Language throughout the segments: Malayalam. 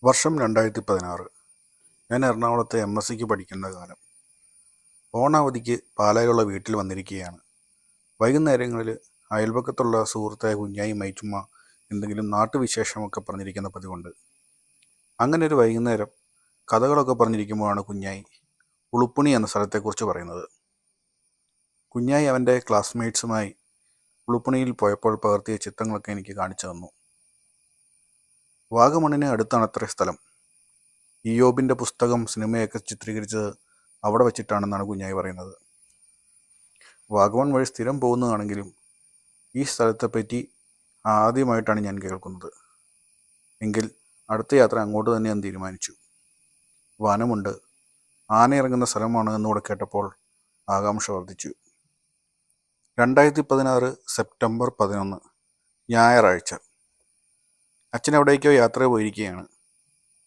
വർഷം 2016. ഞാൻ എറണാകുളത്ത് MSc പഠിക്കുന്ന കാലം. ഓണാവധിക്ക് പാലായിലുള്ള വീട്ടിൽ വന്നിരിക്കുകയാണ്. വൈകുന്നേരങ്ങളിൽ അയൽപക്കത്തുള്ള സുഹൃത്തായ കുഞ്ഞായി മൈറ്റുമ്മ എന്തെങ്കിലും നാട്ടുവിശേഷമൊക്കെ പറഞ്ഞിരിക്കുന്ന പതിവുണ്ട്. അങ്ങനെ ഒരു വൈകുന്നേരം കഥകളൊക്കെ പറഞ്ഞിരിക്കുമ്പോഴാണ് കുഞ്ഞായി ഉളുപ്പുണി എന്ന സ്ഥലത്തെക്കുറിച്ച് പറയുന്നത്. കുഞ്ഞായി അവൻ്റെ ക്ലാസ്മേറ്റ്സുമായി ഉളുപ്പുണിയിൽ പോയപ്പോൾ പകർത്തിയ ചിത്രങ്ങളൊക്കെ എനിക്ക് കാണിച്ചു തന്നു. വാഗമണിന് അടുത്താണത്രേ സ്ഥലം. ഇയ്യോബിൻ്റെ പുസ്തകം സിനിമയൊക്കെ ചിത്രീകരിച്ചത് അവിടെ വച്ചിട്ടാണെന്നാണ് കുഞ്ഞായി പറയുന്നത്. വാഗമൺ വഴി സ്ഥിരം പോകുന്നതാണെങ്കിലും ഈ സ്ഥലത്തെപ്പറ്റി ആദ്യമായിട്ടാണ് ഞാൻ കേൾക്കുന്നത്. എങ്കിൽ അടുത്ത യാത്ര അങ്ങോട്ട് തന്നെ ഞാൻ തീരുമാനിച്ചു. വനമുണ്ട്, ആന ഇറങ്ങുന്ന സ്ഥലമാണ് എന്നുകൂടെ കേട്ടപ്പോൾ ആകാംക്ഷ വർദ്ധിച്ചു. 2016 സെപ്റ്റംബർ 11 ഞായറാഴ്ച. അച്ഛൻ എവിടേക്കോ യാത്ര പോയിരിക്കുകയാണ്.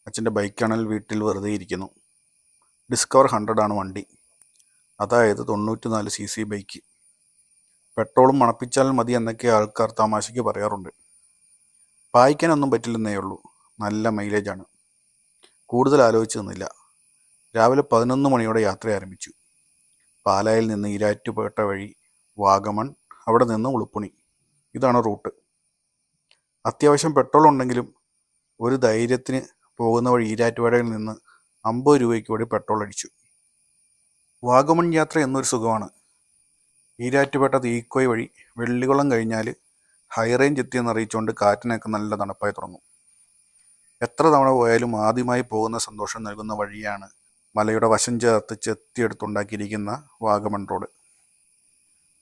അച്ഛൻ്റെ ബൈക്കാണെങ്കിൽ വീട്ടിൽ വെറുതെ ഇരിക്കുന്നു. ഡിസ്കവർ 100 ആണ് വണ്ടി, അതായത് 94cc ബൈക്ക്. പെട്രോളും മണപ്പിച്ചാൽ മതി എന്നൊക്കെ ആൾക്കാർ തമാശയ്ക്ക് പറയാറുണ്ട്. പായിക്കാനൊന്നും പറ്റില്ലെന്നേ ഉള്ളൂ, നല്ല മൈലേജാണ്. കൂടുതൽ ആലോചിച്ച് നിന്നില്ല. രാവിലെ 11 മണിയോടെ യാത്ര ആരംഭിച്ചു. പാലായിൽ നിന്ന് ഈരാറ്റുപേട്ട വഴി വാഗമൺ, അവിടെ നിന്ന് ഉളുപ്പുണി. ഇതാണ് റൂട്ട്. അത്യാവശ്യം പെട്രോൾ ഉണ്ടെങ്കിലും ഒരു ധൈര്യത്തിന് പോകുന്ന വഴി ഈരാറ്റുപേട്ടയിൽ നിന്ന് 50 രൂപയ്ക്ക് കൂടി പെട്രോൾ അടിച്ചു. വാഗമൺ യാത്ര എന്നൊരു സുഖമാണ്. ഈരാറ്റുപേട്ട തീക്കോയ് വഴി വെള്ളികുളം കഴിഞ്ഞാൽ ഹൈ റേഞ്ച് എത്തിയെന്നറിയിച്ചുകൊണ്ട് കാറ്റിനൊക്കെ നല്ല തണുപ്പായി തുടങ്ങും. എത്ര തവണ പോയാലും ആദ്യമായി പോകുന്ന സന്തോഷം നൽകുന്ന വഴിയാണ് മലയുടെ വശം ചേർത്ത് ചെത്തിയെടുത്തുണ്ടാക്കിയിരിക്കുന്ന വാഗമൺ റോഡ്.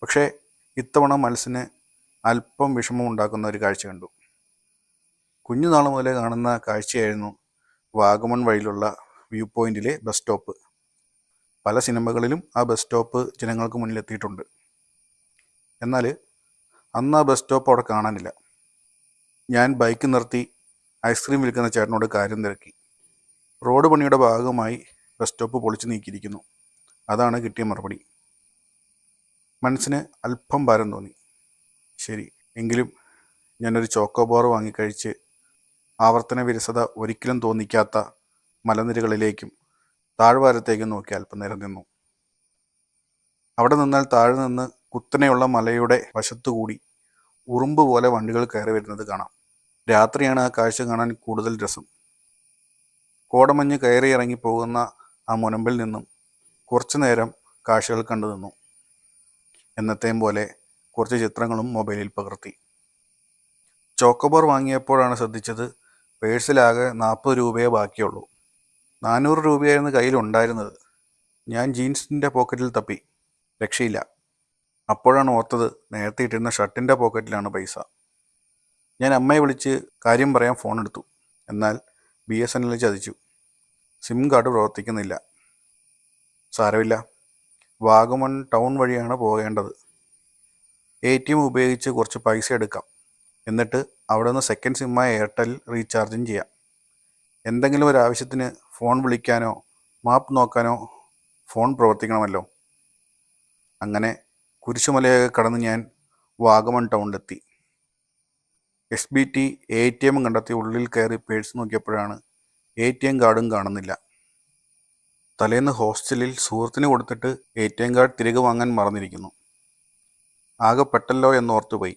പക്ഷേ ഇത്തവണ മനസ്സിന് അല്പം വിഷമം ഉണ്ടാക്കുന്ന ഒരു കാഴ്ച കണ്ടു. കുഞ്ഞുനാൾ മുതലേ കാണുന്ന കാഴ്ചയായിരുന്നു വാഗമൺ വഴിയിലുള്ള വ്യൂ പോയിന്റിലെ ബസ് സ്റ്റോപ്പ്. പല സിനിമകളിലും ആ ബസ് സ്റ്റോപ്പ് ജനങ്ങൾക്ക് മുന്നിലെത്തിയിട്ടുണ്ട്. എന്നാൽ അന്ന് ആ ബസ് സ്റ്റോപ്പ് അവിടെ കാണാനില്ല. ഞാൻ ബൈക്ക് നിർത്തി ഐസ്ക്രീം വിൽക്കുന്ന ചേട്ടനോട് കാര്യം തിരക്കി. റോഡ് പണിയുടെ ഭാഗമായി ബസ് സ്റ്റോപ്പ് പൊളിച്ചു നീക്കിയിരിക്കുന്നു. അതാണ് കിട്ടിയ മറുപടി. മനസ്സിന് അല്പം ഭാരം തോന്നി. ശരി, എങ്കിലും ഞാനൊരു ചോക്കോബാർ വാങ്ങിക്കഴിച്ച് ആവർത്തന വിരസത ഒരിക്കലും തോന്നിക്കാത്ത മലനിരകളിലേക്കും താഴ്വാരത്തേക്കും നോക്കി അല്പനേരം നിന്നു. അവിടെ നിന്നാൽ താഴെ നിന്ന് കുത്തനെയുള്ള മലയുടെ വശത്തുകൂടി ഉറുമ്പ് പോലെ വണ്ടികൾ കയറി വരുന്നത് കാണാം. രാത്രിയാണ് ആ കാഴ്ച കാണാൻ കൂടുതൽ രസം. കോടമഞ്ഞ് കയറി ഇറങ്ങി പോകുന്ന ആ മുനമ്പിൽ നിന്നും കുറച്ചു നേരം കാഴ്ചകൾ കണ്ടു നിന്നു. എന്നത്തെയും പോലെ കുറച്ച് ചിത്രങ്ങളും മൊബൈലിൽ പകർത്തി. ചോക്കോബാർ വാങ്ങിയപ്പോഴാണ് ശ്രദ്ധിച്ചത് പേഴ്സിലാകെ 40 രൂപയേ ബാക്കിയുള്ളൂ. 400 രൂപയായിരുന്നു കയ്യിലുണ്ടായിരുന്നത്. ഞാൻ ജീൻസിൻ്റെ പോക്കറ്റിൽ തപ്പി, രക്ഷയില്ല. അപ്പോഴാണ് ഓർത്തത് നേരത്തെ ഇട്ടിരുന്ന ഷർട്ടിൻ്റെ പോക്കറ്റിലാണ് പൈസ. ഞാൻ അമ്മയെ വിളിച്ച് കാര്യം പറയാൻ ഫോൺ എടുത്തു. എന്നാൽ BSNL ചതിച്ചു. സിം കാർഡ് പ്രവർത്തിക്കുന്നില്ല. സാരമില്ല, വാഗമൺ ടൗൺ വഴിയാണ് പോകേണ്ടത്. ATM ഉപയോഗിച്ച് കുറച്ച് പൈസ എടുക്കാം. എന്നിട്ട് അവിടെ നിന്ന് സെക്കൻഡ് സിമ്മായ എയർടെൽ റീചാർജും ചെയ്യാം. എന്തെങ്കിലും ഒരു ആവശ്യത്തിന് ഫോൺ വിളിക്കാനോ മാപ്പ് നോക്കാനോ ഫോൺ പ്രവർത്തിക്കണമല്ലോ. അങ്ങനെ കുരിശുമലയൊക്കെ കടന്ന് ഞാൻ വാഗമൺ ടൗണിലെത്തി. SBT ATM കണ്ടെത്തി ഉള്ളിൽ കയറി പേഴ്സ് നോക്കിയപ്പോഴാണ് ATM കാർഡും കാണുന്നില്ല. തലേന്ന് ഹോസ്റ്റലിൽ സുഹൃത്തിന് കൊടുത്തിട്ട് ATM കാർഡ് തിരികെ വാങ്ങാൻ മറന്നിരിക്കുന്നു. ആകെ പെട്ടല്ലോ എന്നോർത്തുപോയി.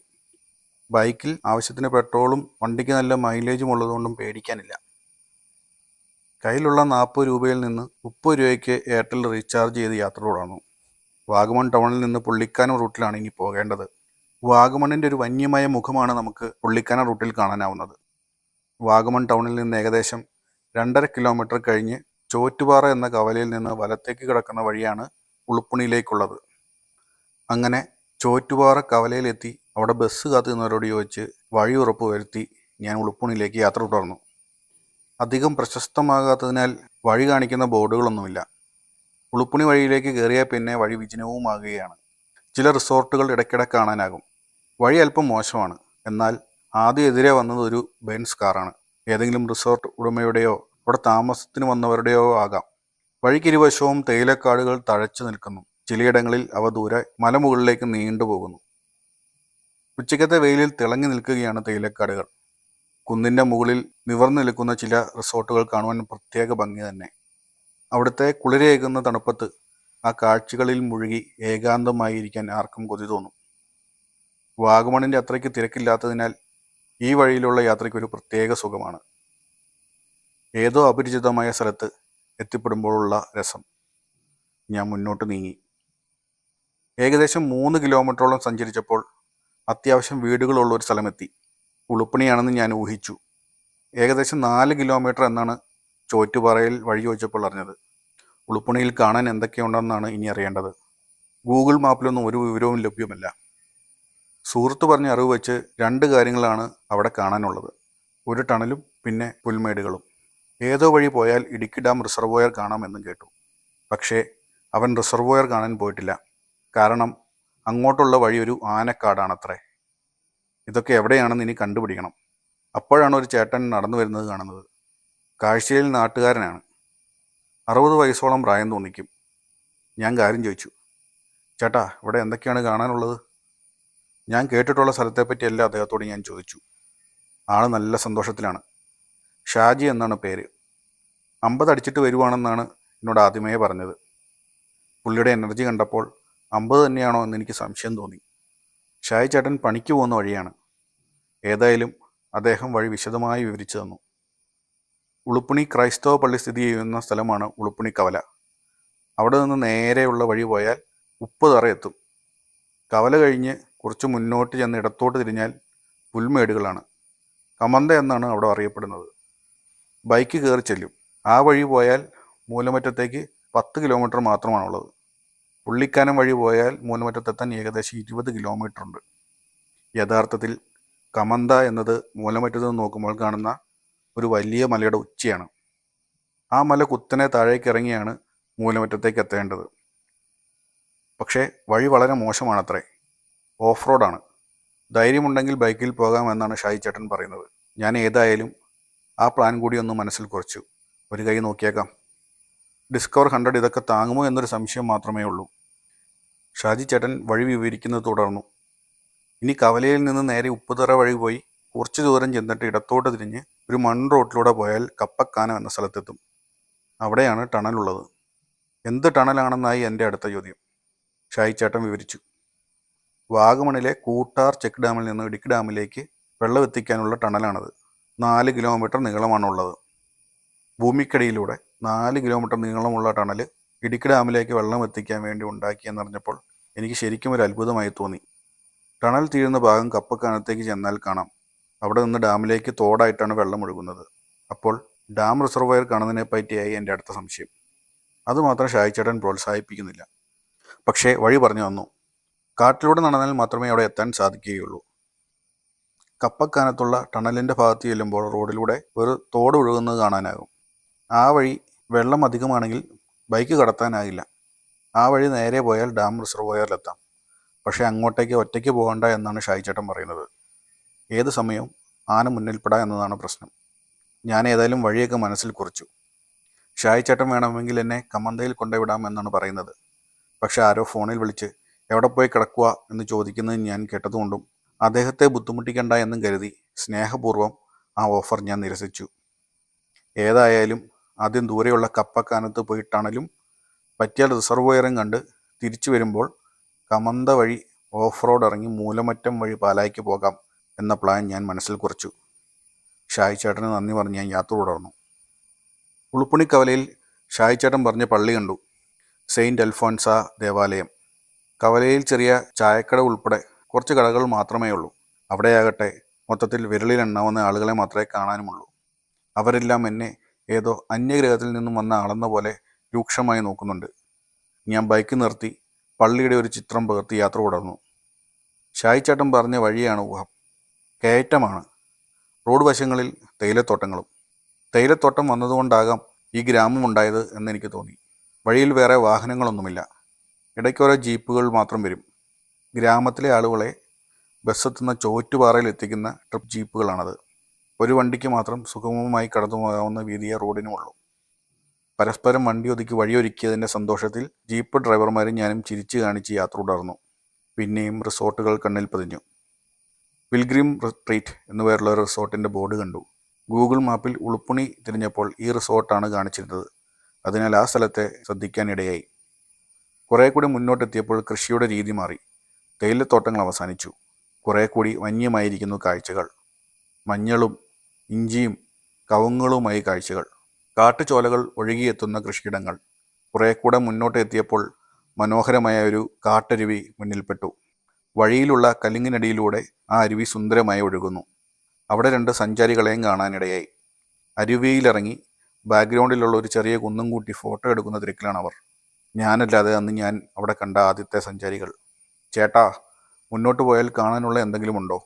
ബൈക്കിൽ ആവശ്യത്തിന് പെട്രോളും വണ്ടിക്ക് നല്ല മൈലേജും ഉള്ളതുകൊണ്ടും പേടിക്കാനില്ല. കയ്യിലുള്ള 40 രൂപയിൽ നിന്ന് 30 രൂപയ്ക്ക് എയർടെൽ റീചാർജ് ചെയ്ത് യാത്ര തുടർന്നു. വാഗമൺ ടൗണിൽ നിന്ന് പുള്ളിക്കാനം റൂട്ടിലാണ് ഇനി പോകേണ്ടത്. വാഗമണിൻ്റെ ഒരു വന്യമായ മുഖമാണ് നമുക്ക് പുള്ളിക്കാനം റൂട്ടിൽ കാണാനാവുന്നത്. വാഗമൺ ടൗണിൽ നിന്ന് ഏകദേശം 2.5 കിലോമീറ്റർ കഴിഞ്ഞ് ചോറ്റുപാറ എന്ന കവലയിൽ നിന്ന് വലത്തേക്ക് കിടക്കുന്ന വഴിയാണ് ഉളുപ്പുണിയിലേക്കുള്ളത്. അങ്ങനെ ചോറ്റുപാറ കവലയിലെത്തി അവിടെ ബസ് കാത്തു നിന്നവരോട് ചോദിച്ച് വഴി ഉറപ്പ് വരുത്തി ഞാൻ ഉളുപ്പുണിയിലേക്ക് യാത്ര തുടർന്നു. അധികം പ്രശസ്തമാകാത്തതിനാൽ വഴി കാണിക്കുന്ന ബോർഡുകളൊന്നുമില്ല. ഉളുപ്പുണി വഴിയിലേക്ക് കയറിയാൽ പിന്നെ വഴി വിജനവുമാകുകയാണ്. ചില റിസോർട്ടുകൾ ഇടയ്ക്കിടെ കാണാനാകും. വഴി അല്പം മോശമാണ്. എന്നാൽ ആദ്യം എതിരെ വന്നത് ഒരു ബെൻസ് കാറാണ്. ഏതെങ്കിലും റിസോർട്ട് ഉടമയുടെയോ അവിടെ താമസത്തിന് വന്നവരുടെയോ ആകാം. വഴിക്കിരുവശവും തേയിലക്കാടുകൾ തഴച്ചു നിൽക്കുന്നു. ചിലയിടങ്ങളിൽ അവ ദൂരെ മലമുകളിലേക്ക് നീണ്ടുപോകുന്നു. ഉച്ചയ്ക്കത്തെ വെയിലിൽ തിളങ്ങി നിൽക്കുകയാണ് തേയിലക്കാടുകൾ. കുന്നിൻ്റെ മുകളിൽ നിവർന്നു നിൽക്കുന്ന ചില റിസോർട്ടുകൾ കാണുവാൻ പ്രത്യേക ഭംഗി തന്നെ. അവിടുത്തെ കുളിരേകുന്ന തണുപ്പത്ത് ആ കാഴ്ചകളിൽ മുഴുകി ഏകാന്തമായിരിക്കാൻ ആർക്കും കൊതി തോന്നും. വാഗമണിൻ്റെ അത്രയ്ക്ക് തിരക്കില്ലാത്തതിനാൽ ഈ വഴിയിലുള്ള യാത്രയ്ക്ക് ഒരു പ്രത്യേക സുഖമാണ്. ഏതോ അപരിചിതമായ സ്ഥലത്ത് എത്തിപ്പെടുമ്പോഴുള്ള രസം. ഞാൻ മുന്നോട്ട് നീങ്ങി. ഏകദേശം 3 കിലോമീറ്ററോളം സഞ്ചരിച്ചപ്പോൾ അത്യാവശ്യം വീടുകളുള്ള ഒരു സ്ഥലമെത്തി. ഉളുപ്പണിയാണെന്ന് ഞാൻ ഊഹിച്ചു. ഏകദേശം 4 കിലോമീറ്റർ എന്നാണ് ചോറ്റുപാറയിൽ വഴി ചോദിച്ചപ്പോൾ അറിഞ്ഞത്. ഉളുപ്പണിയിൽ കാണാൻ എന്തൊക്കെയുണ്ടെന്നാണ് ഇനി അറിയേണ്ടത്. ഗൂഗിൾ മാപ്പിലൊന്നും ഒരു വിവരവും ലഭ്യമല്ല. സുഹൃത്ത് പറഞ്ഞ അറിവ് വെച്ച് 2 കാര്യങ്ങളാണ് അവിടെ കാണാനുള്ളത്. ഒരു ടണലും പിന്നെ പുൽമേടുകളും. ഏതോ വഴി പോയാൽ ഇടുക്കി ഡാം റിസർവോയർ കാണാമെന്നും കേട്ടു. പക്ഷേ അവൻ റിസർവോയർ കാണാൻ പോയിട്ടില്ല. കാരണം അങ്ങോട്ടുള്ള വഴി ഒരു ആനക്കാടാണത്രേ. ഇതൊക്കെ എവിടെയാണെന്ന് ഇനി കണ്ടുപിടിക്കണം. അപ്പോഴാണ് ഒരു ചേട്ടൻ നടന്നു വരുന്നത് കാണുന്നത്. കാഴ്ചയിൽ നാട്ടുകാരനാണ്. 60 വയസ്സോളം പ്രായം തോന്നിക്കും. ഞാൻ കാര്യം ചോദിച്ചു, ചേട്ടാ ഇവിടെ എന്തൊക്കെയാണ് കാണാനുള്ളത്? ഞാൻ കേട്ടിട്ടുള്ള സ്ഥലത്തെപ്പറ്റിയല്ല അദ്ദേഹത്തോട് ഞാൻ ചോദിച്ചു. ആൾ നല്ല സന്തോഷത്തിലാണ്. ഷാജി എന്നാണ് പേര്. 50 അടിച്ചിട്ട് വരുവാണെന്നാണ് എന്നോട് ആദ്യമേ പറഞ്ഞത്. പുള്ളിയുടെ എനർജി കണ്ടപ്പോൾ 50 തന്നെയാണോ എന്ന് എനിക്ക് സംശയം തോന്നി. ഷാജി ചേട്ടൻ പണിക്ക് പോകുന്ന വഴിയാണ്. ഏതായാലും അദ്ദേഹം വഴി വിശദമായി വിവരിച്ചു തന്നു. ഉളുപ്പണി ക്രൈസ്തവ പള്ളി സ്ഥിതി ചെയ്യുന്ന സ്ഥലമാണ് ഉളുപ്പണി കവല. അവിടെ നിന്ന് നേരെയുള്ള വഴി പോയാൽ ഉപ്പുതറ എത്തും. കവല കഴിഞ്ഞ് കുറച്ച് മുന്നോട്ട് ചെന്ന് ഇടത്തോട്ട് തിരിഞ്ഞാൽ പുൽമേടുകളാണ്. കമന്ത എന്നാണ് അവിടെ അറിയപ്പെടുന്നത്. ബൈക്ക് കയറി ചെല്ലും. ആ വഴി പോയാൽ മൂലമറ്റത്തേക്ക് 10 കിലോമീറ്റർ മാത്രമാണുള്ളത്. പുള്ളിക്കാനം വഴി പോയാൽ മൂലമറ്റത്തെത്താൻ ഏകദേശം 20 കിലോമീറ്റർ ഉണ്ട്. യഥാർത്ഥത്തിൽ കമന്ത എന്നത് മൂലമറ്റത്ത് നിന്ന് നോക്കുമ്പോൾ കാണുന്ന ഒരു വലിയ മലയുടെ ഉച്ചയാണ്. ആ മല കുത്തനെ താഴേക്ക് ഇറങ്ങിയാണ് മൂലമറ്റത്തേക്ക് എത്തേണ്ടത്. പക്ഷേ വഴി വളരെ മോശമാണത്രേ. ഓഫ് റോഡാണ്. ധൈര്യമുണ്ടെങ്കിൽ ബൈക്കിൽ പോകാമെന്നാണ് ഷായി ചേട്ടൻ പറയുന്നത്. ഞാൻ ഏതായാലും ആ പ്ലാൻ കൂടി ഒന്ന് മനസ്സിൽ കുറിച്ചു. ഒരു കൈ നോക്കിയേക്കാം. ഡിസ്കവർ 100 ഇതൊക്കെ താങ്ങുമോ എന്നൊരു സംശയം മാത്രമേ ഉള്ളൂ. ഷാജി ചേട്ടൻ വഴി വിവരിക്കുന്നത് തുടർന്നു. ഇനി കവലയിൽ നിന്ന് നേരെ ഉപ്പുതറ വഴി പോയി കുറച്ച് ദൂരം ചെന്നിട്ട് ഇടത്തോട്ട് തിരിഞ്ഞ് ഒരു മൺ റോട്ടിലൂടെ പോയാൽ കപ്പക്കാനം എന്ന സ്ഥലത്തെത്തും. അവിടെയാണ് ടണലുള്ളത്. എന്ത് ടണലാണെന്നായി എൻ്റെ അടുത്ത ചോദ്യം. ഷായി ചേട്ടൻ വിവരിച്ചു. വാഗമണിലെ കൂട്ടാർ ചെക്ക് ഡാമിൽ നിന്ന് ഇടുക്കി ഡാമിലേക്ക് വെള്ളം എത്തിക്കാനുള്ള ടണലാണത്. 4 കിലോമീറ്റർ നീളമാണുള്ളത്. ഭൂമിക്കടിയിലൂടെ 4 കിലോമീറ്റർ നീളമുള്ള ടണൽ ഇടുക്കി ഡാമിലേക്ക് വെള്ളം എത്തിക്കാൻ വേണ്ടി ഉണ്ടാക്കിയെന്നറിഞ്ഞപ്പോൾ എനിക്ക് ശരിക്കും ഒരു അത്ഭുതമായി തോന്നി. ടണൽ തീരുന്ന ഭാഗം കപ്പക്കാനത്തേക്ക് ചെന്നാൽ കാണാം. അവിടെ നിന്ന് ഡാമിലേക്ക് തോടായിട്ടാണ് വെള്ളം ഒഴുകുന്നത്. അപ്പോൾ ഡാം റിസർവോയർ കാണുന്നതിനെ പറ്റിയായി എൻ്റെ അടുത്ത സംശയം. അതുമാത്രം ഷായിച്ചേട്ടൻ പ്രോത്സാഹിപ്പിക്കുന്നില്ല. പക്ഷേ വഴി പറഞ്ഞു തന്നു. കാട്ടിലൂടെ നടന്നാൽ മാത്രമേ അവിടെ എത്താൻ സാധിക്കുകയുള്ളൂ. കപ്പക്കാനത്തുള്ള ടണലിൻ്റെ ഭാഗത്ത് ചെല്ലുമ്പോൾ റോഡിലൂടെ ഒരു തോട് ഒഴുകുന്നത് കാണാനാകും. ആ വഴി വെള്ളം അധികമാണെങ്കിൽ ബൈക്ക് കടത്താനാകില്ല. ആ വഴി നേരെ പോയാൽ ഡാം റിസർവോയറിലെത്താം. പക്ഷേ അങ്ങോട്ടേക്ക് ഒറ്റയ്ക്ക് പോകണ്ട എന്നാണ് ഷായിച്ചേട്ടൻ പറയുന്നത്. ഏത് സമയവും ആന മുന്നിൽപ്പെടാം എന്നതാണ് പ്രശ്നം. ഞാൻ ഏതായാലും വഴിയൊക്കെ മനസ്സിൽ കുറിച്ചു. ഷായിച്ചേട്ടൻ വേണമെങ്കിൽ എന്നെ കമന്തയിൽ കൊണ്ടുവിടാം എന്നാണ് പറയുന്നത്. പക്ഷെ ആരോ ഫോണിൽ വിളിച്ച് എവിടെ പോയി കിടക്കുക എന്ന് ചോദിക്കുന്നത് ഞാൻ കേട്ടതുകൊണ്ടും അദ്ദേഹത്തെ ബുദ്ധിമുട്ടിക്കണ്ട എന്നും കരുതി സ്നേഹപൂർവ്വം ആ ഓഫർ ഞാൻ നിരസിച്ചു. ഏതായാലും ആദ്യം ദൂരെയുള്ള കപ്പക്കാനത്ത് പോയി ടണലും പറ്റിയാൽ റിസർവോയറും കണ്ട് തിരിച്ചു വരുമ്പോൾ കമന്ത വഴി ഓഫ് റോഡ് ഇറങ്ങി മൂലമറ്റം വഴി പാലായ്ക്ക് പോകാം എന്ന പ്ലാൻ ഞാൻ മനസ്സിൽ കുറിച്ചു. ഷായി ചേട്ടന് നന്ദി പറഞ്ഞ് ഞാൻ യാത്ര തുടർന്നു. ഉളുപ്പണിക്കവലയിൽ ഷായി ചേട്ടൻ പറഞ്ഞ പള്ളി കണ്ടു. സെയിൻറ്റ് അൽഫോൻസ ദേവാലയം. കവലയിൽ ചെറിയ ചായക്കട ഉൾപ്പെടെ കുറച്ച് കടകൾ മാത്രമേ ഉള്ളൂ. അവിടെയാകട്ടെ മൊത്തത്തിൽ വിരലിലെണ്ണാവുന്ന ആളുകളെ മാത്രമേ കാണാനുമുള്ളൂ. അവരെല്ലാം എന്നെ ഏതോ അന്യഗ്രഹത്തിൽ നിന്നും വന്ന ആളെന്ന പോലെ രൂക്ഷമായി നോക്കുന്നുണ്ട്. ഞാൻ ബൈക്ക് നിർത്തി പള്ളിയുടെ ഒരു ചിത്രം പകർത്തി യാത്ര തുടർന്നു. ഷായിച്ചേട്ടൻ പറഞ്ഞ വഴിയാണ് ഊഹം. കയറ്റമാണ്. റോഡ് വശങ്ങളിൽ തേയിലത്തോട്ടങ്ങളും. തേയിലത്തോട്ടം വന്നതുകൊണ്ടാകാം ഈ ഗ്രാമം ഉണ്ടായത് എന്നെനിക്ക് തോന്നി. വഴിയിൽ വേറെ വാഹനങ്ങളൊന്നുമില്ല. ഇടയ്ക്കോരോ ജീപ്പുകൾ മാത്രം വരും. ഗ്രാമത്തിലെ ആളുകളെ ബസ്സെത്തുന്ന ചോറ്റുപാറയിൽ എത്തിക്കുന്ന ട്രിപ്പ് ജീപ്പുകളാണത്. ഒരു വണ്ടിക്ക് മാത്രം സുഗമമായി കടന്നു പോകാവുന്ന വീതിയെ റോഡിനുമുള്ളൂ. പരസ്പരം വണ്ടി ഒതുക്കി വഴിയൊരുക്കിയതിൻ്റെ സന്തോഷത്തിൽ ജീപ്പ് ഡ്രൈവർമാരും ഞാനും ചിരിച്ചു കാണിച്ച് യാത്ര തുടർന്നു. പിന്നെയും റിസോർട്ടുകൾ കണ്ണിൽ പതിഞ്ഞു. പിൽഗ്രിം റിട്രീറ്റ് എന്നു പേരുള്ള ഒരു റിസോർട്ടിൻ്റെ ബോർഡ് കണ്ടു. ഗൂഗിൾ മാപ്പിൽ ഉളുപ്പുണി തിരിഞ്ഞപ്പോൾ ഈ റിസോർട്ടാണ് കാണിച്ചിരുന്നത്. അതിനാൽ ആ സ്ഥലത്തെ ശ്രദ്ധിക്കാനിടയായി. കുറേ കൂടി മുന്നോട്ടെത്തിയപ്പോൾ കൃഷിയുടെ രീതി മാറി. തേയിലത്തോട്ടങ്ങൾ അവസാനിച്ചു. കുറേ കൂടി വന്യമായിരിക്കുന്നു കാഴ്ചകൾ. മഞ്ഞളും ഇഞ്ചിയും കവുങ്ങുകളുമായി കാഴ്ചകൾ. കാട്ടുചോലകൾ ഒഴുകിയെത്തുന്ന കൃഷിയിടങ്ങൾ. കുറേ കൂടെ മുന്നോട്ട് എത്തിയപ്പോൾ മനോഹരമായ ഒരു കാട്ടരുവി മുന്നിൽപ്പെട്ടു. വഴിയിലുള്ള കല്ലിങ്ങിനടിയിലൂടെ ആ അരുവി സുന്ദരമായി ഒഴുകുന്നു. അവിടെ 2 സഞ്ചാരികളെയും കാണാനിടയായി. അരുവിയിലിറങ്ങി ബാക്ക്ഗ്രൗണ്ടിലുള്ള ഒരു ചെറിയ കുന്നും കൂട്ടി ഫോട്ടോ എടുക്കുന്ന തിരക്കിലാണ് അവർ. ഞാനല്ലാതെ അന്ന് ഞാൻ അവിടെ കണ്ട ആദ്യത്തെ സഞ്ചാരികൾ. ചേട്ടാ, മുന്നോട്ട് പോയാൽ കാണാനുള്ള എന്തെങ്കിലും ഉണ്ടോ?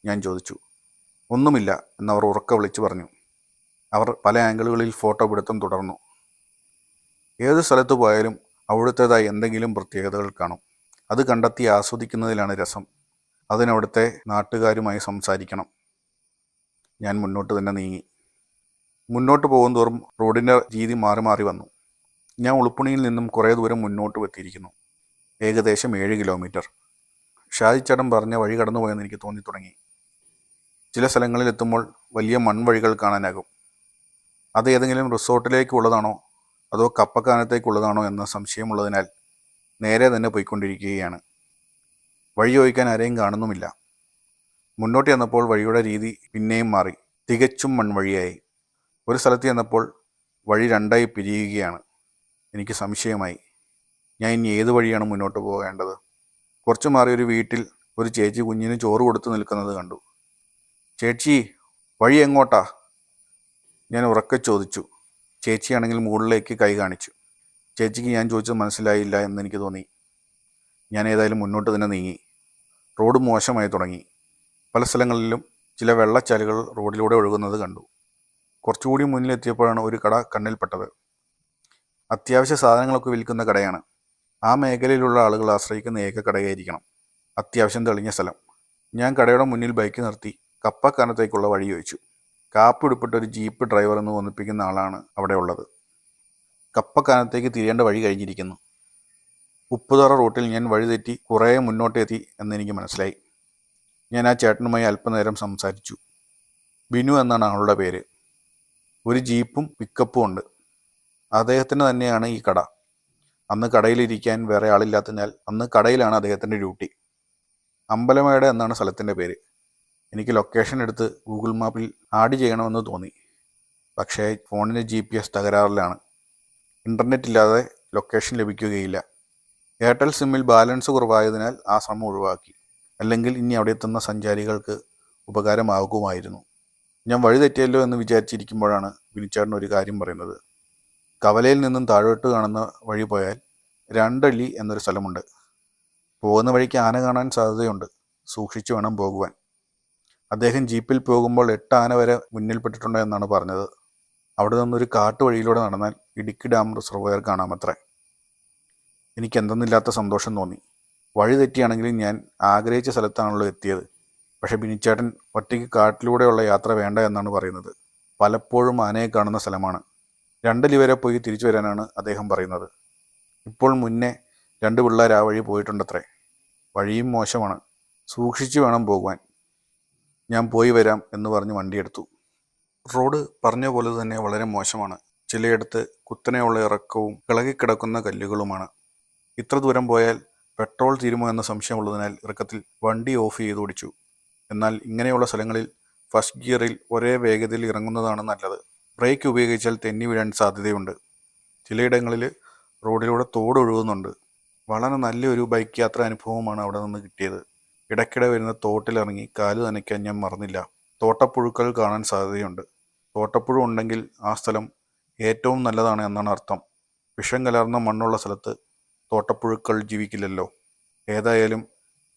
ഞാൻ ചോദിച്ചു. ഒന്നുമില്ല എന്നവർ ഉറക്കെ വിളിച്ചു പറഞ്ഞു. അവർ പല ആംഗിളുകളിൽ ഫോട്ടോ പിടുത്തം തുടർന്നു. ഏത് സ്ഥലത്ത് പോയാലും അവിടുത്തേതായി എന്തെങ്കിലും പ്രത്യേകതകൾ കാണും. അത് കണ്ടെത്തി ആസ്വദിക്കുന്നതിലാണ് രസം. അതിനവിടുത്തെ നാട്ടുകാരുമായി സംസാരിക്കണം. ഞാൻ മുന്നോട്ട് തന്നെ നീങ്ങി. മുന്നോട്ട് പോകുന്തോറും റോഡിൻ്റെ രീതി മാറി മാറി വന്നു. ഞാൻ ഉളുപ്പുണിയിൽ നിന്നും കുറേ ദൂരം മുന്നോട്ട് എത്തിയിരിക്കുന്നു. ഏകദേശം 7 കിലോമീറ്റർ. ഷാജിച്ചേട്ടൻ പറഞ്ഞ വഴി കടന്നുപോയെന്ന് എനിക്ക് തോന്നി തുടങ്ങി. ചില സ്ഥലങ്ങളിൽ എത്തുമ്പോൾ വലിയ മൺവഴികൾ കാണാനാകും. അത് ഏതെങ്കിലും റിസോർട്ടിലേക്കുള്ളതാണോ അതോ കപ്പക്കാനത്തേക്കുള്ളതാണോ എന്ന സംശയമുള്ളതിനാൽ നേരെ തന്നെ പോയിക്കൊണ്ടിരിക്കുകയാണ്. വഴി ചോദിക്കാൻ ആരെയും കാണുന്നുമില്ല. മുന്നോട്ട് ചെന്നപ്പോൾ വഴിയുടെ രീതി പിന്നെയും മാറി. തികച്ചും മൺവഴിയായി. ഒരു സ്ഥലത്ത് ചെന്നപ്പോൾ വഴി 2ആയി പിരിയുകയാണ്. എനിക്ക് സംശയമായി. ഞാൻ ഇനി ഏത് വഴിയാണ് മുന്നോട്ട് പോകേണ്ടത്? കുറച്ച് മാറി ഒരു വീട്ടിൽ ഒരു ചേച്ചി കുഞ്ഞിന് ചോറ് കൊടുത്ത് നിൽക്കുന്നത് കണ്ടു. ചേച്ചി, വഴി എങ്ങോട്ടാ? ഞാൻ ഉറക്കെ ചോദിച്ചു. ചേച്ചിയാണെങ്കിൽ മുകളിലേക്ക് കൈ കാണിച്ചു. ചേച്ചിക്ക് ഞാൻ ചോദിച്ചത് മനസ്സിലായില്ല എന്നെനിക്ക് തോന്നി. ഞാൻ ഏതായാലും മുന്നോട്ട് തന്നെ നീങ്ങി. റോഡ് മോശമായി തുടങ്ങി. പല സ്ഥലങ്ങളിലും ചില വെള്ളച്ചാലുകൾ റോഡിലൂടെ ഒഴുകുന്നത് കണ്ടു. കുറച്ചുകൂടി മുന്നിലെത്തിയപ്പോഴാണ് ഒരു കട കണ്ണിൽപ്പെട്ടത്. അത്യാവശ്യ സാധനങ്ങളൊക്കെ വിൽക്കുന്ന കടയാണ്. ആ മേഖലയിലുള്ള ആളുകൾ ആശ്രയിക്കുന്ന ഏക കടയായിരിക്കണം. അത്യാവശ്യം തെളിഞ്ഞ സ്ഥലം. ഞാൻ കടയുടെ മുന്നിൽ ബൈക്ക് നിർത്തി കപ്പക്കാനത്തേക്കുള്ള വഴി ചോദിച്ചു. കാപ്പി ഉടുപ്പിട്ട് ഒരു ജീപ്പ് ഡ്രൈവർ എന്ന് തോന്നിപ്പിക്കുന്ന ആളാണ് അവിടെ ഉള്ളത്. കപ്പക്കാനത്തേക്ക് തിരിയേണ്ട വഴി കഴിഞ്ഞിരിക്കുന്നു. ഉപ്പുതറ റൂട്ടിൽ ഞാൻ വഴിതെറ്റി കുറേ മുന്നോട്ടെത്തി എന്നെനിക്ക് മനസ്സിലായി. ഞാൻ ആ ചേട്ടനുമായി അല്പനേരം സംസാരിച്ചു. ബിനു എന്നാണ് ആളുടെ പേര്. ഒരു ജീപ്പും പിക്കപ്പും ഉണ്ട്. അദ്ദേഹത്തിന് തന്നെയാണ് ഈ കട. അന്ന് കടയിലിരിക്കാൻ വേറെ ആളില്ലാത്തതിനാൽ അന്ന് കടയിലാണ് അദ്ദേഹത്തിൻ്റെ ഡ്യൂട്ടി. അമ്പലമേട് എന്നാണ് സ്ഥലത്തിൻ്റെ പേര്. എനിക്ക് ലൊക്കേഷൻ എടുത്ത് ഗൂഗിൾ മാപ്പിൽ ആഡ് ചെയ്യണമെന്ന് തോന്നി. പക്ഷേ ഫോണിന് GPS തകരാറിലാണ്. ഇൻ്റർനെറ്റ് ഇല്ലാതെ ലൊക്കേഷൻ ലഭിക്കുകയില്ല. എയർടെൽ സിമ്മിൽ ബാലൻസ് കുറവായതിനാൽ ആ ശ്രമം ഒഴിവാക്കി. അല്ലെങ്കിൽ ഇനി അവിടെ എത്തുന്ന സഞ്ചാരികൾക്ക് ഉപകാരമാകുമായിരുന്നു. ഞാൻ വഴി തെറ്റിയല്ലോ എന്ന് വിചാരിച്ചിരിക്കുമ്പോഴാണ് ബിനിച്ചേട്ടൻ ഒരു കാര്യം പറയുന്നത്. കവലയിൽ നിന്നും താഴോട്ട് കാണുന്ന വഴി പോയാൽ 2 അള്ളി എന്നൊരു സ്ഥലമുണ്ട്. പോകുന്ന വഴിക്ക് ആന കാണാൻ സാധ്യതയുണ്ട്. സൂക്ഷിച്ചു വേണം പോകുവാൻ. അദ്ദേഹം ജീപ്പിൽ പോകുമ്പോൾ 8 ആന വരെ മുന്നിൽപ്പെട്ടിട്ടുണ്ട് എന്നാണ് പറഞ്ഞത്. അവിടെ നിന്നൊരു കാട്ടുവഴിയിലൂടെ നടന്നാൽ ഇടുക്കി ഡാം റിസർവോയർ കാണാമത്രേ. എനിക്ക് എന്തെന്നില്ലാത്ത സന്തോഷം തോന്നി. വഴി തെറ്റിയാണെങ്കിലും ഞാൻ ആഗ്രഹിച്ച സ്ഥലത്താണല്ലോ എത്തിയത്. പക്ഷെ ബിനിച്ചേട്ടൻ ഒറ്റയ്ക്ക് കാട്ടിലൂടെയുള്ള യാത്ര വേണ്ട എന്നാണ് പറയുന്നത്. പലപ്പോഴും ആനയെ കാണുന്ന സ്ഥലമാണ്. 2 അള്ളി വരെ പോയി തിരിച്ചു വരാനാണ് അദ്ദേഹം പറയുന്നത്. ഇപ്പോൾ മുന്നേ 2 പിള്ളേർ ആ വഴി പോയിട്ടുണ്ടത്രേ. വഴിയും മോശമാണ്. സൂക്ഷിച്ചു വേണം പോകുവാൻ. ഞാൻ പോയി വരാം എന്ന് പറഞ്ഞ് വണ്ടിയെടുത്തു. റോഡ് പറഞ്ഞ പോലെ തന്നെ വളരെ മോശമാണ്. ചിലയിടത്ത് കുത്തനെയുള്ള ഇറക്കവും ഇളകിക്കിടക്കുന്ന കല്ലുകളുമാണ്. ഇത്ര ദൂരം പോയാൽ പെട്രോൾ തീരുമോ എന്ന സംശയമുള്ളതിനാൽ ഇറക്കത്തിൽ വണ്ടി ഓഫ് ചെയ്ത് ഓടിച്ചു. എന്നാൽ ഇങ്ങനെയുള്ള സ്ഥലങ്ങളിൽ ഫസ്റ്റ് ഗിയറിൽ ഒരേ വേഗതയിൽ ഇറങ്ങുന്നതാണ് നല്ലത്. ബ്രേക്ക് ഉപയോഗിച്ചാൽ തെന്നി വീഴാൻ സാധ്യതയുണ്ട്. ചിലയിടങ്ങളിൽ റോഡിലൂടെ തോട് ഒഴുകുന്നുണ്ട്. വളരെ നല്ലൊരു ബൈക്ക് യാത്രാ അനുഭവമാണ് അവിടെ നിന്ന് കിട്ടിയത്. ഇടയ്ക്കിടെ വരുന്ന തോട്ടിലിറങ്ങി കാല് നനയ്ക്കാൻ ഞാൻ മറന്നില്ല. തോട്ടപ്പുഴുക്കൾ കാണാൻ സാധ്യതയുണ്ട്. തോട്ടപ്പുഴു ഉണ്ടെങ്കിൽ ആ സ്ഥലം ഏറ്റവും നല്ലതാണ് എന്നാണ് അർത്ഥം. വിഷം കലർന്ന മണ്ണുള്ള സ്ഥലത്ത് തോട്ടപ്പുഴുക്കൾ ജീവിക്കില്ലല്ലോ. ഏതായാലും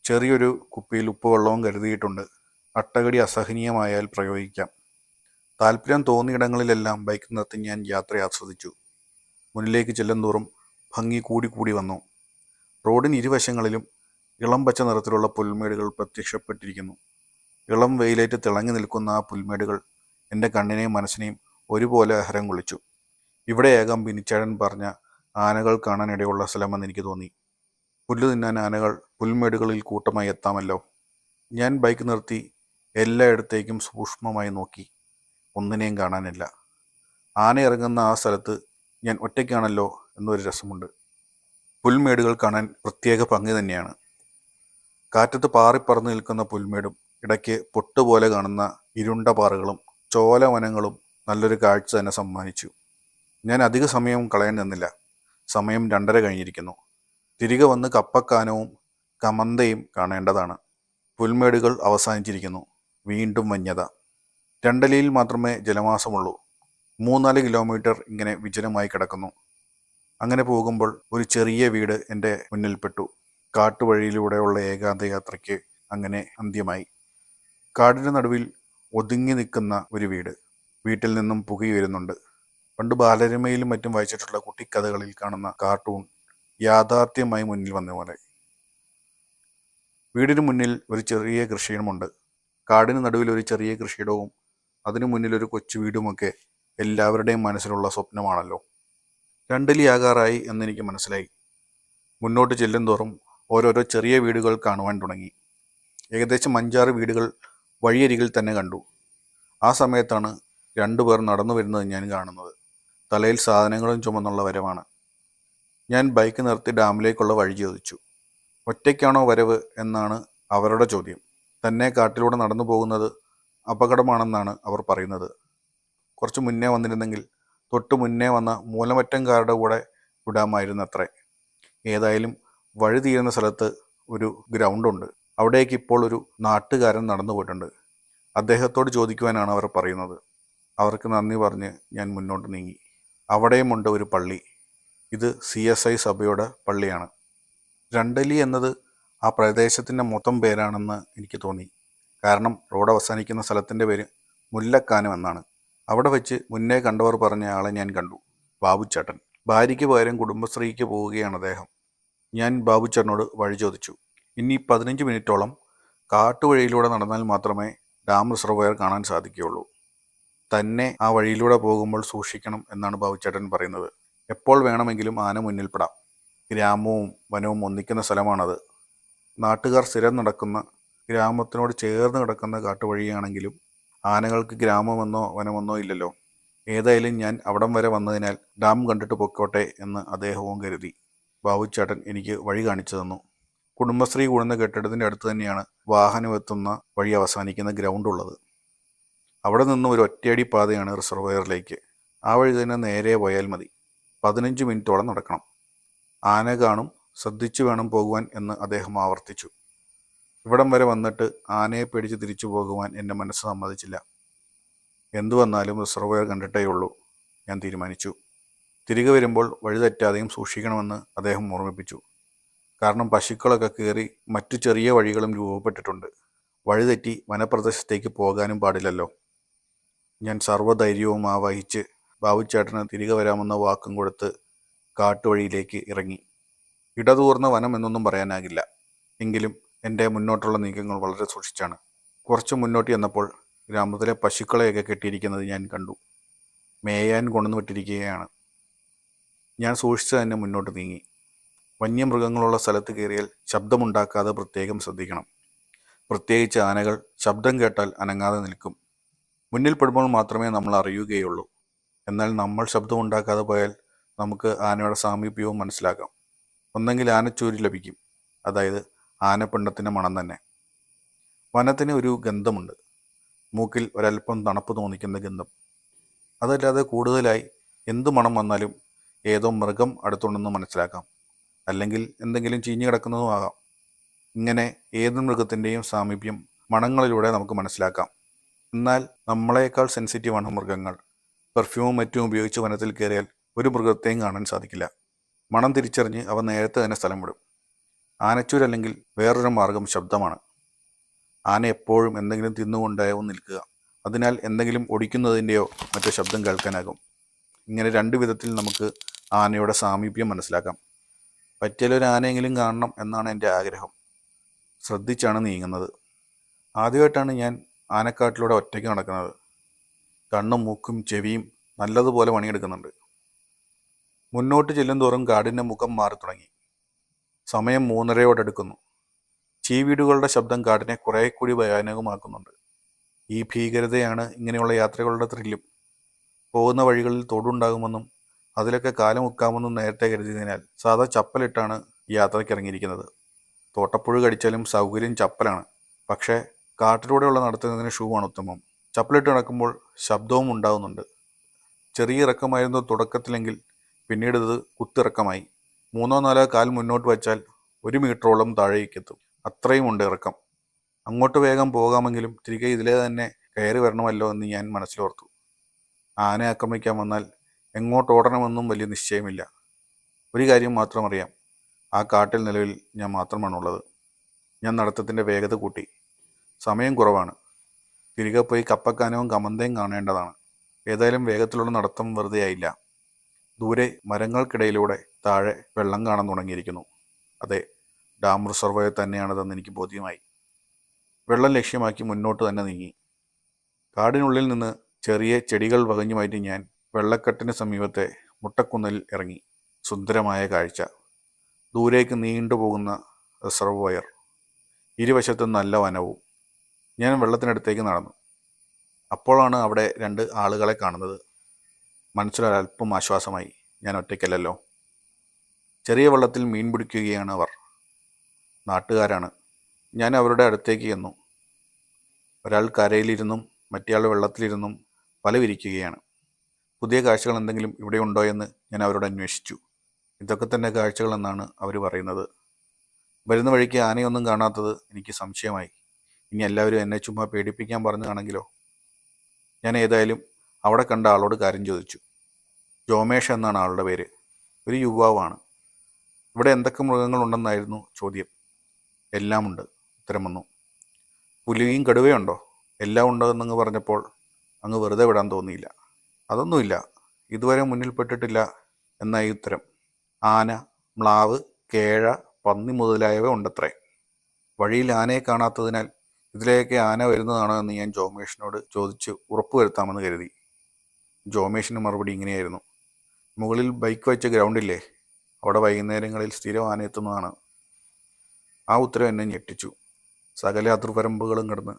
ചെറിയൊരു കുപ്പിയിൽ ഉപ്പുവെള്ളവും കരുതിയിട്ടുണ്ട്. അട്ടകടി അസഹനീയമായാൽ പ്രയോഗിക്കാം. താല്പര്യം തോന്നിയിടങ്ങളിലെല്ലാം ബൈക്ക് നിർത്തി ഞാൻ യാത്ര ആസ്വദിച്ചു. മുന്നിലേക്ക് ചെല്ലുന്തോറും ഭംഗി കൂടി വന്നു. റോഡിന് ഇരുവശങ്ങളിലും ഇളം പച്ച നിറത്തിലുള്ള പുൽമേടുകൾ പ്രത്യക്ഷപ്പെട്ടിരിക്കുന്നു. ഇളം വെയിലേറ്റ് തിളങ്ങി നിൽക്കുന്ന ആ പുൽമേടുകൾ എൻ്റെ കണ്ണിനെയും മനസ്സിനെയും ഒരുപോലെ ഹരം കൊള്ളിച്ചു. ഇവിടെയാകാം ബിനിച്ചേട്ടൻ പറഞ്ഞ ആനകൾ കാണാനിടയുള്ള സ്ഥലമെന്ന് എനിക്ക് തോന്നി. പുല്ല് തിന്നാൻ ആനകൾ പുൽമേടുകളിൽ കൂട്ടമായി എത്താമല്ലോ. ഞാൻ ബൈക്ക് നിർത്തി എല്ലായിടത്തേക്കും സൂക്ഷ്മമായി നോക്കി. ഒന്നിനെയും കാണാനില്ല. ആന ഇറങ്ങുന്ന ആ സ്ഥലത്ത് ഞാൻ ഒറ്റയ്ക്കാണല്ലോ എന്നൊരു രസമുണ്ട്. പുൽമേടുകൾ കാണാൻ പ്രത്യേക ഭംഗി തന്നെയാണ്. കാറ്റത്ത് പാറിപ്പറന്നു നിൽക്കുന്ന പുൽമേടും ഇടയ്ക്ക് പൊട്ടുപോലെ കാണുന്ന ഇരുണ്ട പാറകളും ചോലവനങ്ങളും നല്ലൊരു കാഴ്ച തന്നെ സമ്മാനിച്ചു. ഞാൻ അധിക സമയം കളയാൻ നിന്നില്ല. സമയം 2:30 കഴിഞ്ഞിരിക്കുന്നു. തിരികെ വന്ന് കപ്പക്കാനവും കമന്തയും കാണേണ്ടതാണ്. പുൽമേടുകൾ അവസാനിച്ചിരിക്കുന്നു. വീണ്ടും വന്യത. രണ്ടലിയിൽ മാത്രമേ ജലമാസമുള്ളൂ. 3-4 കിലോമീറ്റർ ഇങ്ങനെ വിജനമായി കിടക്കുന്നു. അങ്ങനെ പോകുമ്പോൾ ഒരു ചെറിയ വീട് എൻ്റെ മുന്നിൽപ്പെട്ടു. കാട്ടുവഴിയിലൂടെയുള്ള ഏകാന്ത യാത്രയ്ക്ക് അങ്ങനെ അന്ത്യമായി. കാടിൻ്റെ നടുവിൽ ഒതുങ്ങി നിൽക്കുന്ന ഒരു വീട്. വീട്ടിൽ നിന്നും പുകയുയരുന്നുണ്ട്. പണ്ട് ബാലരമയിലും മറ്റും വായിച്ചിട്ടുള്ള കുട്ടിക്കഥകളിൽ കാണുന്ന കാർട്ടൂൺ യാഥാർത്ഥ്യമായി മുന്നിൽ വന്ന പോലെ. വീടിന് മുന്നിൽ ഒരു ചെറിയ കൃഷിയിടമുണ്ട്. കാടിന് നടുവിൽ ഒരു ചെറിയ കൃഷിയിടവും അതിനു മുന്നിൽ ഒരു കൊച്ചു വീടുമൊക്കെ എല്ലാവരുടെയും മനസ്സിലുള്ള സ്വപ്നമാണല്ലോ. രണ്ടലിയാകാറായി എന്നെനിക്ക് മനസ്സിലായി. മുന്നോട്ട് ചെല്ലും തോറും ഓരോരോ ചെറിയ വീടുകൾ കാണുവാൻ തുടങ്ങി. ഏകദേശം 5-6 വീടുകൾ വഴിയരികിൽ തന്നെ കണ്ടു. ആ സമയത്താണ് 2 പേർ നടന്നു വരുന്നത് ഞാൻ കാണുന്നത്. തലയിൽ സാധനങ്ങളും ചുമന്നുള്ള വരവാണ്. ഞാൻ ബൈക്ക് നിർത്തി ഡാമിലേക്കുള്ള വഴി ചോദിച്ചു. ഒറ്റയ്ക്കാണോ വരവ് എന്നാണ് അവരുടെ ചോദ്യം. തന്നെ കാട്ടിലൂടെ നടന്നു പോകുന്നത് അപകടമാണെന്നാണ് അവർ പറയുന്നത്. കുറച്ച് മുന്നേ വന്നിരുന്നെങ്കിൽ തൊട്ട് മുന്നേ വന്ന മൂലമറ്റംകാരുടെ കൂടെ വിടാമായിരുന്നത്രേ. ഏതായാലും വഴി തീരുന്ന സ്ഥലത്ത് ഒരു ഗ്രൗണ്ടുണ്ട്. അവിടേക്ക് ഇപ്പോൾ ഒരു നാട്ടുകാരൻ നടന്നു പോയിട്ടുണ്ട്. അദ്ദേഹത്തോട് ചോദിക്കുവാനാണ് അവർ പറയുന്നത്. അവർക്ക് നന്ദി പറഞ്ഞ് ഞാൻ മുന്നോട്ട് നീങ്ങി. അവിടെയുമുണ്ട് ഒരു പള്ളി. ഇത് CSI സഭയുടെ പള്ളിയാണ്. രണ്ടലി എന്നത് ആ പ്രദേശത്തിൻ്റെ മൊത്തം പേരാണെന്ന് എനിക്ക് തോന്നി. കാരണം റോഡ് അവസാനിക്കുന്ന സ്ഥലത്തിൻ്റെ പേര് മുല്ലക്കാനം എന്നാണ്. അവിടെ വെച്ച് മുന്നേ കണ്ടവർ പറഞ്ഞ ആളെ ഞാൻ കണ്ടു. ബാബുച്ചേട്ടൻ. ഭാര്യയ്ക്ക് പകരം കുടുംബശ്രീക്ക് പോവുകയാണ് അദ്ദേഹം. ഞാൻ ബാബുച്ചേട്ടനോട് വഴി ചോദിച്ചു. ഇനി 15 മിനിറ്റോളം കാട്ടുവഴിയിലൂടെ നടന്നാൽ മാത്രമേ ഡാം റിസർവോയർ കാണാൻ സാധിക്കുകയുള്ളൂ. തന്നെ ആ വഴിയിലൂടെ പോകുമ്പോൾ സൂക്ഷിക്കണം എന്നാണ് ബാബുച്ചേട്ടൻ പറയുന്നത്. എപ്പോൾ വേണമെങ്കിലും ആന മുന്നിൽപ്പെടാം. ഗ്രാമവും വനവും ഒന്നിക്കുന്ന സ്ഥലമാണത്. നാട്ടുകാർ സ്ഥിരം നടക്കുന്ന, ഗ്രാമത്തിനോട് ചേർന്ന് കിടക്കുന്ന കാട്ടുവഴിയാണെങ്കിലും ആനകൾക്ക് ഗ്രാമമെന്നോ വനമെന്നോ ഇല്ലല്ലോ. ഏതായാലും ഞാൻ അവിടം വരെ വന്നതിനാൽ ഡാം കണ്ടിട്ട് പൊക്കോട്ടെ എന്ന് അദ്ദേഹവും കരുതി. ബാബുച്ചേട്ടൻ എനിക്ക് വഴി കാണിച്ചു തന്നു. കുടുംബശ്രീ കൂടുന്ന കെട്ടിടത്തിൻ്റെ അടുത്ത് തന്നെയാണ് വാഹനമെത്തുന്ന വഴി അവസാനിക്കുന്ന ഗ്രൗണ്ട് ഉള്ളത്. അവിടെ നിന്നും ഒരു ഒറ്റയടി പാതയാണ് റിസർവോയറിലേക്ക്. ആ വഴി തന്നെ നേരെ പോയാൽ മതി. 15 മിനിറ്റോളം നടക്കണം. ആന കാണും, ശ്രദ്ധിച്ചു വേണം പോകുവാൻ എന്ന് അദ്ദേഹം ആവർത്തിച്ചു. ഇവിടം വരെ വന്നിട്ട് ആനയെ പേടിച്ച് തിരിച്ചു പോകുവാൻ എൻ്റെ മനസ്സ് സമ്മതിച്ചില്ല. എന്തു വന്നാലും റിസർവോയർ കണ്ടിട്ടേ ഉള്ളൂ, ഞാൻ തീരുമാനിച്ചു. തിരികെ വരുമ്പോൾ വഴി തെറ്റാതെയും സൂക്ഷിക്കണമെന്ന് അദ്ദേഹം ഓർമ്മിപ്പിച്ചു. കാരണം പശുക്കളൊക്കെ കയറി മറ്റു ചെറിയ വഴികളും രൂപപ്പെട്ടിട്ടുണ്ട്. വഴി തെറ്റി വനപ്രദേശത്തേക്ക് പോകാനും പാടില്ലല്ലോ. ഞാൻ സർവ്വധൈര്യവും ആവാഹിച്ച് ബാബുച്ചേട്ടന് തിരികെ വരാമെന്ന വാക്കും കൊടുത്ത് കാട്ടുവഴിയിലേക്ക് ഇറങ്ങി. ഇടതൂർന്ന വനം എന്നൊന്നും പറയാനാകില്ല. എങ്കിലും എൻ്റെ മുന്നോട്ടുള്ള നീക്കങ്ങൾ വളരെ സൂക്ഷിച്ചാണ്. കുറച്ച് മുന്നോട്ട് ചെന്നപ്പോൾ ഗ്രാമത്തിലെ പശുക്കളെയൊക്കെ കെട്ടിയിരിക്കുന്നത് ഞാൻ കണ്ടു. മേയാൻ കൊണ്ടുവന്ന് വിട്ടിരിക്കുകയാണ്. ഞാൻ സൂക്ഷിച്ച് തന്നെ മുന്നോട്ട് നീങ്ങി. വന്യമൃഗങ്ങളുള്ള സ്ഥലത്ത് കയറിയാൽ ശബ്ദമുണ്ടാക്കാതെ പ്രത്യേകം ശ്രദ്ധിക്കണം. പ്രത്യേകിച്ച് ആനകൾ ശബ്ദം കേട്ടാൽ അനങ്ങാതെ നിൽക്കും. മുന്നിൽ പെടുമ്പോൾ മാത്രമേ നമ്മൾ അറിയുകയുള്ളൂ. എന്നാൽ നമ്മൾ ശബ്ദമുണ്ടാക്കാതെ പോയാൽ നമുക്ക് ആനയുടെ സാമീപ്യവും മനസ്സിലാക്കാം. ഒന്നെങ്കിൽ ആനച്ചൂരി ലഭിക്കും, അതായത് ആനപ്പിണ്ടത്തിൻ്റെ മണം തന്നെ. വനത്തിന് ഒരു ഗന്ധമുണ്ട്. മൂക്കിൽ ഒരല്പം തണുപ്പ് തോന്നിക്കുന്ന ഗന്ധം. അതല്ലാതെ കൂടുതലായി എന്തു മണം വന്നാലും ഏതോ മൃഗം അടുത്തുണ്ടെന്ന് മനസ്സിലാക്കാം. അല്ലെങ്കിൽ എന്തെങ്കിലും ചീഞ്ഞു കിടക്കുന്നതും ആകാം. ഇങ്ങനെ ഏത് മൃഗത്തിൻ്റെയും സാമീപ്യം മണങ്ങളിലൂടെ നമുക്ക് മനസ്സിലാക്കാം. എന്നാൽ നമ്മളെക്കാൾ സെൻസിറ്റീവാണ് മൃഗങ്ങൾ. പെർഫ്യൂമും മറ്റും ഉപയോഗിച്ച് വനത്തിൽ കയറിയാൽ ഒരു മൃഗത്തെയും കാണാൻ സാധിക്കില്ല. മണം തിരിച്ചറിഞ്ഞ് അവ നേരത്തെ തന്നെ സ്ഥലം വിടും. ആനച്ചൂരല്ലെങ്കിൽ വേറൊരു മാർഗം ശബ്ദമാണ്. ആന എപ്പോഴും എന്തെങ്കിലും തിന്നുകൊണ്ടാവും നിൽക്കുക. അതിനാൽ എന്തെങ്കിലും ഒടിക്കുന്നതിൻ്റെയോ മറ്റോ ശബ്ദം കേൾക്കാനാകും. ഇങ്ങനെ 2 വിധത്തിൽ നമുക്ക് ആനയുടെ സാമീപ്യം മനസ്സിലാക്കാം. പറ്റിയാലൊരു ആനയെങ്കിലും കാണണം എന്നാണ് എൻ്റെ ആഗ്രഹം. ശ്രദ്ധിച്ചാണ് നീങ്ങുന്നത്. ആദ്യമായിട്ടാണ് ഞാൻ ആനക്കാട്ടിലൂടെ ഒറ്റയ്ക്ക് നടക്കുന്നത്. കണ്ണും മൂക്കും ചെവിയും നല്ലതുപോലെ പണിയെടുക്കുന്നുണ്ട്. മുന്നോട്ട് ചെല്ലും തോറും കാടിൻ്റെ മുഖം മാറി തുടങ്ങി. സമയം 3:30 ചീവീടുകളുടെ ശബ്ദം കാടിനെ കുറേ കൂടി ഭയാനകമാക്കുന്നുണ്ട്. ഈ ഭീകരതയാണ് ഇങ്ങനെയുള്ള യാത്രകളുടെ ത്രില്ലും. പോകുന്ന വഴികളിൽ തോടുണ്ടാകുമെന്നും അതിലൊക്കെ കാലുമുക്കാമെന്നും നേരത്തെ കരുതിയതിനാൽ സാധാ ചപ്പലിട്ടാണ് ഈ യാത്രയ്ക്ക് ഇറങ്ങിയിരിക്കുന്നത്. തോട്ടപ്പുഴു കടിച്ചാലും സൗകര്യം ചപ്പലാണ്. പക്ഷേ കാട്ടിലൂടെയുള്ള നടത്തുന്നതിന് ഷൂ ആണ് ഉത്തമം. ചപ്പലിട്ട് നടക്കുമ്പോൾ ശബ്ദവും ഉണ്ടാകുന്നുണ്ട്. ചെറിയ ഇറക്കമായിരുന്നു തുടക്കത്തിലെങ്കിൽ പിന്നീട് ഇത് കുത്തിറക്കമായി. 3-4 കാൽ മുന്നോട്ട് വച്ചാൽ 1 മീറ്ററോളം താഴേക്കെത്തും. അത്രയും ഉണ്ട് ഇറക്കം. അങ്ങോട്ട് വേഗം പോകാമെങ്കിലും തിരികെ ഇതിലെ തന്നെ കയറി വരണമല്ലോ എന്ന് ഞാൻ മനസ്സിലോർത്തു. ആന ആക്രമിക്കാൻ വന്നാൽ എങ്ങോട്ട് ഓടണമെന്നും വലിയ നിശ്ചയമില്ല. ഒരു കാര്യം മാത്രം അറിയാം, ആ കാട്ടിൽ നിലവിൽ ഞാൻ മാത്രമാണുള്ളത്. ഞാൻ നടത്തത്തിൻ്റെ വേഗത കൂട്ടി. സമയം കുറവാണ്. തിരികെ പോയി കപ്പക്കാനവും കമന്തയും കാണേണ്ടതാണ്. ഏതായാലും വേഗത്തിലുള്ള നടത്തം വെറുതെ ആയില്ല. ദൂരെ മരങ്ങൾക്കിടയിലൂടെ താഴെ വെള്ളം കാണാൻ തുടങ്ങിയിരിക്കുന്നു. അതെ, ഡാം റിസർവോയർ തന്നെയാണതെന്ന് എനിക്ക് ബോധ്യമായി. വെള്ളം ലക്ഷ്യമാക്കി മുന്നോട്ട് തന്നെ നീങ്ങി. കാടിനുള്ളിൽ നിന്ന് ചെറിയ ചെടികൾ വകഞ്ഞു മാറ്റി ഞാൻ വെള്ളക്കെട്ടിന് സമീപത്തെ മുട്ടക്കുന്നിൽ ഇറങ്ങി. സുന്ദരമായ കാഴ്ച. ദൂരേക്ക് നീണ്ടുപോകുന്ന റിസർവോയർ, ഇരുവശത്തും നല്ല വനവും. ഞാൻ വെള്ളത്തിനടുത്തേക്ക് നടന്നു. അപ്പോഴാണ് അവിടെ 2 ആളുകളെ കാണുന്നത്. മനസ്സിലൊരല്പം ആശ്വാസമായി. ഞാൻ ഒറ്റയ്ക്കല്ലല്ലോ. ചെറിയ വെള്ളത്തിൽ മീൻ പിടിക്കുകയാണ് അവർ. നാട്ടുകാരാണ്. ഞാൻ അവരുടെ അടുത്തേക്ക് ചെന്നു. ഒരാൾ കരയിലിരുന്നും മറ്റേയാൾ വെള്ളത്തിലിരുന്നും വല വിരിക്കുകയാണ്. പുതിയ കാഴ്ചകൾ എന്തെങ്കിലും ഇവിടെ ഉണ്ടോ എന്ന് ഞാൻ അവരോട് അന്വേഷിച്ചു. ഇതൊക്കെ തന്നെ കാഴ്ചകളെന്നാണ് അവർ പറയുന്നത്. വരുന്ന വഴിക്ക് ആനയൊന്നും കാണാത്തത് എനിക്ക് സംശയമായി. ഇനി എല്ലാവരും എന്നെ ചുമ്മാ പേടിപ്പിക്കാൻ പറഞ്ഞതാണെങ്കിലോ? ഞാൻ ഏതായാലും അവിടെ കണ്ട ആളോട് കാര്യം ചോദിച്ചു. ജോമേഷ് എന്നാണ് ആളുടെ പേര്. ഒരു യുവാവാണ്. ഇവിടെ എന്തൊക്കെ മൃഗങ്ങളുണ്ടെന്നായിരുന്നു ചോദ്യം. എല്ലാമുണ്ട്, ഉത്തരം വന്നു. പുലിയും കടുവയുണ്ടോ? എല്ലാം ഉണ്ടോ എന്നങ്ങ് പറഞ്ഞപ്പോൾ അങ്ങ് വെറുതെ വിടാൻ തോന്നിയില്ല. അതൊന്നുമില്ല, ഇതുവരെ മുന്നിൽപ്പെട്ടിട്ടില്ല എന്നായി ഉത്തരം. ആന, മ്ലാവ്, കേഴ, പന്നി മുതലായവ ഉണ്ടത്രേ. വഴിയിൽ ആനയെ കാണാത്തതിനാൽ ഇതിലേക്ക് ആന വരുന്നതാണോ എന്ന് ഞാൻ ജോമേഷിനോട് ചോദിച്ച് ഉറപ്പുവരുത്താമെന്ന് കരുതി. ജോമേഷിന് മറുപടി ഇങ്ങനെയായിരുന്നു. മുകളിൽ ബൈക്ക് വെച്ച ഗ്രൗണ്ടില്ലേ, അവിടെ വൈകുന്നേരങ്ങളിൽ സ്ഥിരം ആന എത്തുന്നതാണ്. ആ ഉത്തരം എന്നെ ഞെട്ടിച്ചു. സകല അതിർവരമ്പുകളും കടന്ന്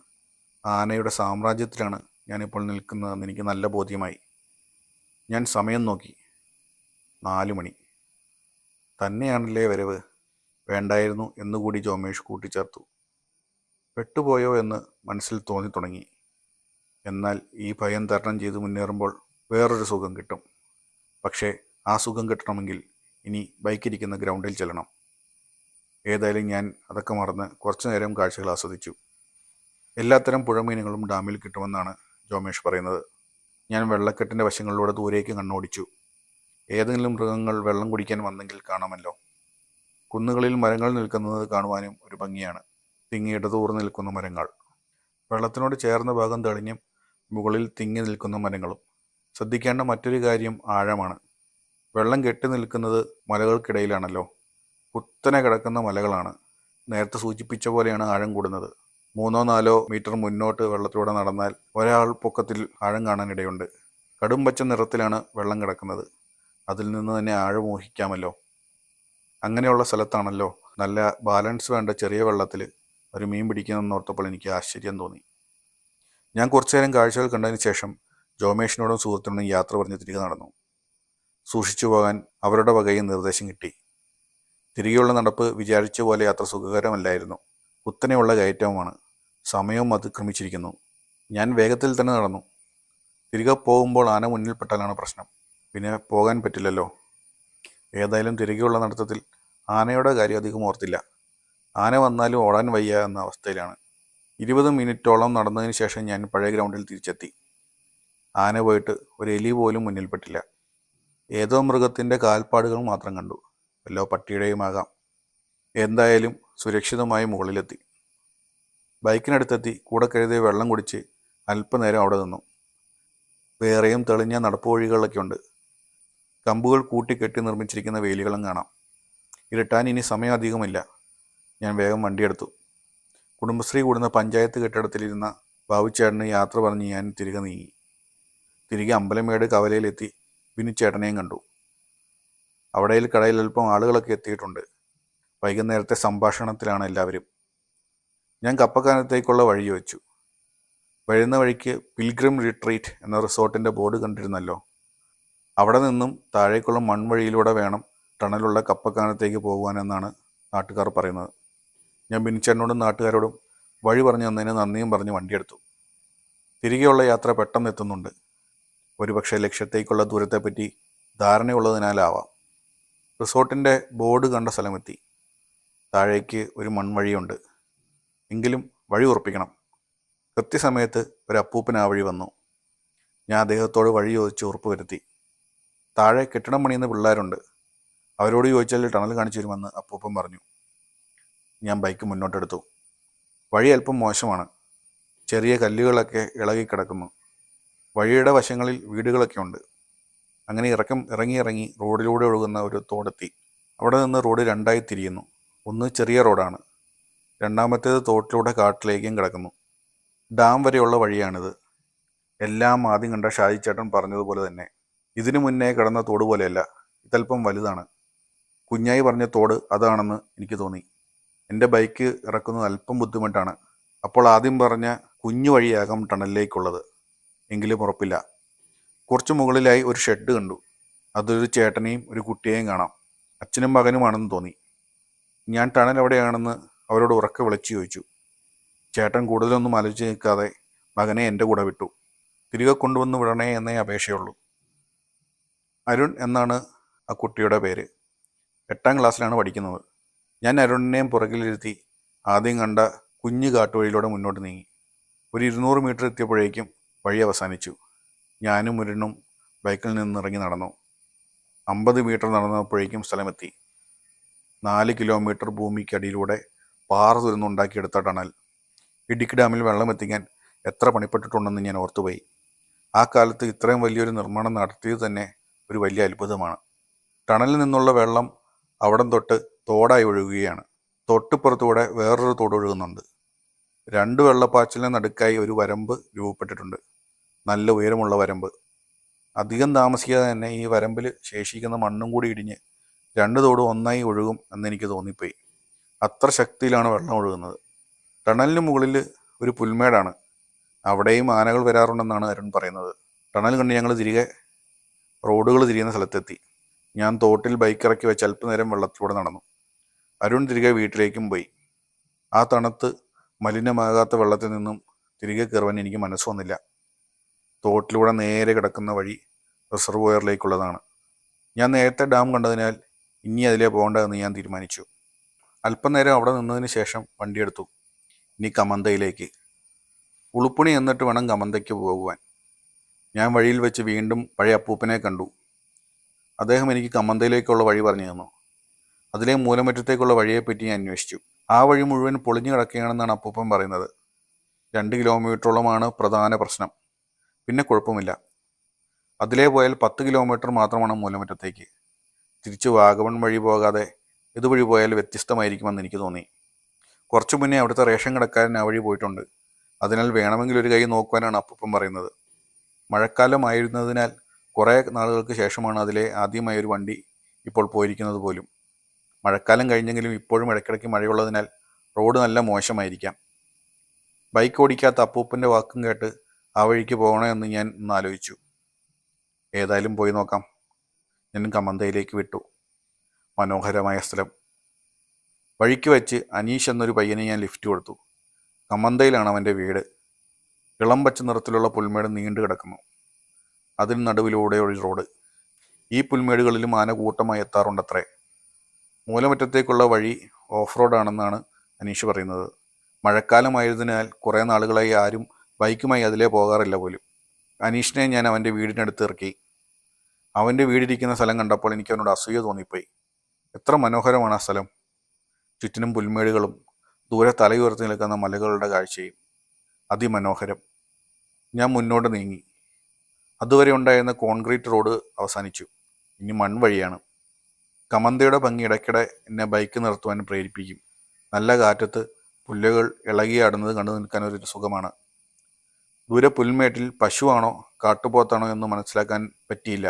ആനയുടെ സാമ്രാജ്യത്തിലാണ് ഞാനിപ്പോൾ നിൽക്കുന്നതെന്ന് എനിക്ക് നല്ല ബോധ്യമായി. ഞാൻ സമയം നോക്കി. 4 മണി. തന്നെയാണല്ലേ വരവ്? വേണ്ടായിരുന്നു എന്നുകൂടി ജോമേഷ് കൂട്ടിച്ചേർത്തു. പെട്ടുപോയോ എന്ന് മനസ്സിൽ തോന്നി തുടങ്ങി. എന്നാൽ ഈ ഭയം തരണം ചെയ്ത് മുന്നേറുമ്പോൾ വേറൊരു സുഖം കിട്ടും. പക്ഷേ ആ സുഖം കിട്ടണമെങ്കിൽ ഇനി ബൈക്കിരിക്കുന്ന ഗ്രൗണ്ടിൽ ചെല്ലണം. ഏതായാലും ഞാൻ അതൊക്കെ മറന്ന് കുറച്ചു നേരം കാഴ്ചകൾ ആസ്വദിച്ചു. എല്ലാത്തരം പുഴമീനുകളും ഡാമിൽ കിട്ടുമെന്നാണ് ജോമേഷ് പറയുന്നത്. ഞാൻ വെള്ളക്കെട്ടിൻ്റെ വശങ്ങളിലൂടെ ദൂരേക്ക് കണ്ണോടിച്ചു. ഏതെങ്കിലും മൃഗങ്ങൾ വെള്ളം കുടിക്കാൻ വന്നെങ്കിൽ കാണാമല്ലോ. കുന്നുകളിൽ മരങ്ങൾ നിൽക്കുന്നത് കാണുവാനും ഒരു ഭംഗിയാണ്. തിങ്ങി ഇടതൂർന്ന് നിൽക്കുന്ന മരങ്ങൾ, വെള്ളത്തിനോട് ചേർന്ന ഭാഗം തെളിഞ്ഞും മുകളിൽ തിങ്ങി നിൽക്കുന്ന മരങ്ങളും. ശ്രദ്ധിക്കേണ്ട മറ്റൊരു കാര്യം ആഴമാണ്. വെള്ളം കെട്ടി നിൽക്കുന്നത് മലകൾക്കിടയിലാണല്ലോ. കുത്തനെ കിടക്കുന്ന മലകളാണ്. നേരത്തെ സൂചിപ്പിച്ച പോലെയാണ് ആഴം കൂടുന്നത്. 3-4 മീറ്റർ മുന്നോട്ട് വെള്ളത്തിലൂടെ നടന്നാൽ ഒരാൾ പൊക്കത്തിൽ ആഴം കാണാനിടയുണ്ട്. കടും പച്ച നിറത്തിലാണ് വെള്ളം കിടക്കുന്നത്. അതിൽ നിന്ന് തന്നെ ആഴം ഊഹിക്കാമല്ലോ. അങ്ങനെയുള്ള സ്ഥലത്താണല്ലോ നല്ല ബാലൻസ് വേണ്ട ചെറിയ വെള്ളത്തിൽ ഒരു മീൻ പിടിക്കുന്നതെന്നോർത്തപ്പോൾ എനിക്ക് ആശ്ചര്യം തോന്നി. ഞാൻ കുറച്ചു നേരം കാഴ്ചകൾ കണ്ടതിന് ശേഷം ജോമേഷിനോടും സുഹൃത്തിനോടും യാത്ര പറഞ്ഞ് തിരികെ നടന്നു. സൂക്ഷിച്ചു പോകാൻ അവരുടെ വകയിൽ നിർദ്ദേശം കിട്ടി. തിരികെയുള്ള നടപ്പ് വിചാരിച്ച പോലെ അത്ര സുഖകരമല്ലായിരുന്നു. കുത്തനെയുള്ള കയറ്റവുമാണ്. സമയവും അതിക്രമിച്ചിരിക്കുന്നു. ഞാൻ വേഗത്തിൽ തന്നെ നടന്നു. തിരികെ പോകുമ്പോൾ ആന മുന്നിൽപ്പെട്ടാലാണ് പ്രശ്നം. പിന്നെ പോകാൻ പറ്റില്ലല്ലോ. ഏതായാലും തിരികെയുള്ള നടത്തത്തിൽ ആനയുടെ കാര്യം അധികം ഓർത്തില്ല. ആന വന്നാലും ഓടാൻ വയ്യ എന്ന അവസ്ഥയിലാണ്. 20 മിനിറ്റോളം നടന്നതിന് ശേഷം ഞാൻ പഴയ ഗ്രൗണ്ടിൽ തിരിച്ചെത്തി. ആന പോയിട്ട് ഒരു എലി പോലും മുന്നിൽപ്പെട്ടില്ല. ഏതോ മൃഗത്തിൻ്റെ കാൽപ്പാടുകൾ മാത്രം കണ്ടു. വല്ലോ പട്ടിയുടെയുമാകാം. എന്തായാലും സുരക്ഷിതമായി മുകളിലെത്തി. ബൈക്കിനടുത്തെത്തി കൂടെ കരുതിയ വെള്ളം കുടിച്ച് അല്പനേരം അവിടെ നിന്നു. വേറെയും തെളിഞ്ഞ നടപ്പുവഴികളൊക്കെ ഉണ്ട്. കമ്പുകൾ കൂട്ടിക്കെട്ടി നിർമ്മിച്ചിരിക്കുന്ന വേലികളും കാണാം. ഇരുട്ടാൻ ഇനി സമയം അധികമില്ല. ഞാൻ വേഗം വണ്ടിയെടുത്തു. കുടുംബശ്രീ കൂടുന്ന പഞ്ചായത്ത് കെട്ടിടത്തിലിരുന്ന ബാബുച്ചേട്ടന് യാത്ര പറഞ്ഞ് ഞാൻ തിരികെ നീങ്ങി. തിരികെ അമ്പലമേട് കവലയിലെത്തി ബിനുച്ചേട്ടനെയും കണ്ടു. അവിടെയിൽ കടയിൽ അല്പം ആളുകളൊക്കെ എത്തിയിട്ടുണ്ട്. വൈകുന്നേരത്തെ സംഭാഷണത്തിലാണ് എല്ലാവരും. ഞാൻ കപ്പക്കാനത്തേക്കുള്ള വഴി ചോദിച്ചു. വരുന്ന വഴിക്ക് പിൽഗ്രിം റിട്രീറ്റ് എന്ന റിസോർട്ടിൻ്റെ ബോർഡ് കണ്ടിരുന്നല്ലോ. അവിടെ നിന്നും താഴേക്കുള്ള മൺവഴിയിലൂടെ വേണം ടണലുള്ള കപ്പക്കാനത്തേക്ക് പോകുവാനെന്നാണ് നാട്ടുകാർ പറയുന്നത്. ഞാൻ ബിനിച്ചേട്ടനോടും നാട്ടുകാരോടും വഴി പറഞ്ഞു തന്നതിന് നന്ദിയും പറഞ്ഞ് വണ്ടിയെടുത്തു. തിരികെയുള്ള യാത്ര പെട്ടെന്ന് എത്തുന്നുണ്ട്. ഒരുപക്ഷെ ലക്ഷ്യത്തേക്കുള്ള ദൂരത്തെപ്പറ്റി ധാരണയുള്ളതിനാലാവാം. റിസോർട്ടിൻ്റെ ബോർഡ് കണ്ട സ്ഥലമെത്തി. താഴേക്ക് ഒരു മൺവഴിയുണ്ട്. എങ്കിലും വഴി ഉറപ്പിക്കണം. കൃത്യസമയത്ത് ഒരു അപ്പൂപ്പൻ ആ വഴി വന്നു. ഞാൻ അദ്ദേഹത്തോട് വഴി ചോദിച്ച് ഉറപ്പ് വരുത്തി. താഴെ കെട്ടിടം പണിയുന്ന പിള്ളേരുണ്ട്, അവരോട് ചോദിച്ചാൽ ടണൽ കാണിച്ചു തരുമെന്ന് അപ്പൂപ്പൻ പറഞ്ഞു. ഞാൻ ബൈക്ക് മുന്നോട്ടെടുത്തു. വഴി അല്പം മോശമാണ്. ചെറിയ കല്ലുകളൊക്കെ ഇളകിക്കിടക്കുന്നു. വഴിയുടെ വശങ്ങളിൽ വീടുകളൊക്കെ ഉണ്ട്. അങ്ങനെ ഇറങ്ങി റോഡിലൂടെ ഒഴുകുന്ന ഒരു തോടെത്തി. അവിടെ നിന്ന് റോഡ് രണ്ടായി തിരിയുന്നു. ഒന്ന് ചെറിയ റോഡാണ്, രണ്ടാമത്തേത് തോട്ടിലൂടെ കാട്ടിലേക്കും കിടക്കുന്നു. ഡാം വരെയുള്ള വഴിയാണിത്. എല്ലാം ആദ്യം കണ്ട ഷാജിച്ചേട്ടൻ പറഞ്ഞതുപോലെ തന്നെ. ഇതിനു മുന്നേ കിടന്ന തോട് പോലെയല്ല, ഇതല്പം വലുതാണ്. കുഞ്ഞായി പറഞ്ഞ തോട് അതാണെന്ന് എനിക്ക് തോന്നി. എൻ്റെ ബൈക്ക് ഇറക്കുന്നത് അല്പം ബുദ്ധിമുട്ടാണ്. അപ്പോൾ ആദ്യം പറഞ്ഞ കുഞ്ഞു വഴിയാകാം ടണലിലേക്കുള്ളത്. എങ്കിലും ഉറപ്പില്ല. കുറച്ച് മുകളിലായി ഒരു ഷെഡ് കണ്ടു. അതൊരു ചേട്ടനെയും ഒരു കുട്ടിയെയും കാണാം. അച്ഛനും മകനുമാണെന്ന് തോന്നി. ഞാൻ ടണൽ എവിടെയാണെന്ന് അവരോട് ഉറക്കെ വിളിച്ചു ചോദിച്ചു. ചേട്ടൻ കൂടുതലൊന്നും ആലോചിച്ച് നിൽക്കാതെ മകനെ എൻ്റെ കൂടെ വിട്ടു. തിരികെ കൊണ്ടുവന്ന് വിടണേ എന്നേ അപേക്ഷയുള്ളൂ. അരുൺ എന്നാണ് ആ കുട്ടിയുടെ പേര്. 8ാം ക്ലാസ്സിലാണ് പഠിക്കുന്നത്. ഞാൻ അരുണിനെയും പുറകിലിരുത്തി ആദ്യം കണ്ട കുഞ്ഞു കാട്ടുവഴിയിലൂടെ മുന്നോട്ട് നീങ്ങി. ഒരു 200 മീറ്റർ എത്തിയപ്പോഴേക്കും വഴി അവസാനിച്ചു. ഞാനും അരുണും ബൈക്കിൽ നിന്നിറങ്ങി നടന്നു. 50 മീറ്റർ നടന്നപ്പോഴേക്കും സ്ഥലമെത്തി. 4 കിലോമീറ്റർ ഭൂമിക്കടിയിലൂടെ പാറ തുരന്നുണ്ടാക്കിയെടുത്ത ടണൽ. ഇടുക്കി ഡാമിൽ വെള്ളം എത്തിക്കാൻ എത്ര പണിപ്പെട്ടിട്ടുണ്ടെന്ന് ഞാൻ ഓർത്തുപോയി. ആ കാലത്ത് ഇത്രയും വലിയൊരു നിർമ്മാണം നടത്തിയത് തന്നെ ഒരു വലിയ അത്ഭുതമാണ്. ടണലിൽ നിന്നുള്ള വെള്ളം അവിടം തൊട്ട് തോടായി ഒഴുകുകയാണ്. തൊട്ടുപുറത്തൂടെ വേറൊരു തോട് ഒഴുകുന്നുണ്ട്. 2 വെള്ളപ്പാച്ചിലിന് നടുക്കായി ഒരു വരമ്പ് രൂപപ്പെട്ടിട്ടുണ്ട്. നല്ല ഉയരമുള്ള വരമ്പ്. അധികം താമസിക്കാതെ തന്നെ ഈ വരമ്പിൽ ശേഷിക്കുന്ന മണ്ണും കൂടി ഇടിഞ്ഞ് 2 തോടും ഒന്നായി ഒഴുകും എന്നെനിക്ക് തോന്നിപ്പോയി. അത്ര ശക്തിയിലാണ് വെള്ളം ഒഴുകുന്നത്. ടണലിന് മുകളിൽ ഒരു പുൽമേടാണ്. അവിടെയും ആനകൾ വരാറുണ്ടെന്നാണ് അരുൺ പറയുന്നത്. ടണൽ കണ്ട് ഞങ്ങൾ റോഡുകൾ തിരിയുന്ന സ്ഥലത്തെത്തി. ഞാൻ തോട്ടിൽ ബൈക്ക് ഇറക്കി വെച്ച് അല്പനേരം വെള്ളത്തിലൂടെ നടന്നു. അരുൺ തിരികെ വീട്ടിലേക്കും പോയി. ആ തണുത്ത് മലിനമാകാത്ത വെള്ളത്തിൽ നിന്നും തിരികെ കയറുവാൻ എനിക്ക് മനസ്സ് വന്നില്ല. തോട്ടിലൂടെ നേരെ കിടക്കുന്ന വഴി റിസർവോയറിലേക്കുള്ളതാണ്. ഞാൻ നേരത്തെ ഡാം കണ്ടതിനാൽ ഇനി അതിലേ പോകേണ്ടതെന്ന് ഞാൻ തീരുമാനിച്ചു. അല്പനേരം അവിടെ നിന്നതിന് ശേഷം വണ്ടിയെടുത്തു. ഇനി കമന്തയിലേക്ക്. ഉളുപ്പണി എന്നിട്ട് വേണം കമന്തയ്ക്ക് പോകുവാൻ. ഞാൻ വഴിയിൽ വെച്ച് വീണ്ടും പഴയ അപ്പൂപ്പനെ കണ്ടു. അദ്ദേഹം എനിക്ക് കമന്തയിലേക്കുള്ള വഴി പറഞ്ഞു തന്നു. അതിലെ മൂലമറ്റത്തേക്കുള്ള വഴിയെപ്പറ്റി ഞാൻ അന്വേഷിച്ചു. ആ വഴി മുഴുവൻ പൊളിഞ്ഞു കിടക്കുകയാണെന്നാണ് അപ്പൂപ്പൻ പറയുന്നത്. 2 കിലോമീറ്ററോളമാണ് പ്രധാന പ്രശ്നം. പിന്നെ കുഴപ്പമില്ല. അതിലേ പോയാൽ 10 കിലോമീറ്റർ മാത്രമാണ് മൂലമറ്റത്തേക്ക്. തിരിച്ച് വാഗമൺ വഴി പോകാതെ ഇതുവഴി പോയാൽ വ്യത്യസ്തമായിരിക്കുമെന്ന് എനിക്ക് തോന്നി. കുറച്ചു മുന്നേ അവിടുത്തെ റേഷൻ കടക്കാരൻ ആ വഴി പോയിട്ടുണ്ട്. അതിനാൽ വേണമെങ്കിൽ ഒരു കൈ നോക്കുവാനാണ് അപ്പൂപ്പൻ പറയുന്നത്. മഴക്കാലമായിരുന്നതിനാൽ കുറേ നാളുകൾക്ക് ശേഷമാണ് അതിലെ ആദ്യമായൊരു വണ്ടി ഇപ്പോൾ പോയിരിക്കുന്നത് പോലും. മഴക്കാലം കഴിഞ്ഞെങ്കിലും ഇപ്പോഴും ഇടയ്ക്കിടയ്ക്ക് മഴയുള്ളതിനാൽ റോഡ് നല്ല മോശമായിരിക്കാം. ബൈക്ക് ഓടിക്കാത്ത അപ്പൂപ്പൻ്റെ വാക്കും കേട്ട് ആ വഴിക്ക് പോകണോ എന്ന് ഞാൻ ഒന്ന് ആലോചിച്ചു. ഏതായാലും പോയി നോക്കാം. ഞാൻ കമന്തയിലേക്ക് വിട്ടു. മനോഹരമായ സ്ഥലം. വഴിക്ക് വെച്ച് അനീഷ് എന്നൊരു പയ്യനെ ഞാൻ ലിഫ്റ്റ് കൊടുത്തു. കമന്തയിലാണ് അവൻ്റെ വീട്. ഇളം പച്ച നിറത്തിലുള്ള പുൽമേട് നീണ്ടു കിടക്കുന്നു. അതിന് നടുവിലൂടെ ഒരു റോഡ്. ഈ പുൽമേടുകളിലും ആന കൂട്ടമായി എത്താറുണ്ടത്രേ. മൂലമറ്റത്തേക്കുള്ള വഴി ഓഫ് റോഡാണെന്നാണ് അനീഷ് പറയുന്നത്. മഴക്കാലമായതിനാൽ കുറേ നാളുകളായി ആരും ബൈക്കുമായി അതിലേ പോകാറില്ല പോലും. അനീഷിനെ ഞാൻ അവൻ്റെ വീടിനടുത്ത് ഇറക്കി. അവൻ്റെ വീടിരിക്കുന്ന സ്ഥലം കണ്ടപ്പോൾ എനിക്ക് അവനോട് അസൂയ തോന്നിപ്പോയി. എത്ര മനോഹരമാണ് ആ സ്ഥലം. ചുറ്റിനും പുൽമേടുകളും ദൂരെ തലയുയർത്തി നിൽക്കുന്ന മലകളുടെ കാഴ്ചയും. അതിമനോഹരം. ഞാൻ മുന്നോട്ട് നീങ്ങി. അതുവരെ ഉണ്ടായിരുന്ന കോൺക്രീറ്റ് റോഡ് അവസാനിച്ചു. ഇനി മൺവഴിയാണ്. കമന്തയുടെ ഭംഗി ഇടയ്ക്കിടെ എന്നെ ബൈക്ക് നിർത്തുവാൻ പ്രേരിപ്പിക്കും. നല്ല കാറ്റത്ത് പുല്ലുകൾ ഇളകിയാടുന്നത് കണ്ടു നിൽക്കാനൊരു സുഖമാണ്. ദൂരെ പുൽമേട്ടിൽ പശുവാണോ കാട്ടുപോത്താണോ എന്ന് മനസ്സിലാക്കാൻ പറ്റിയില്ല.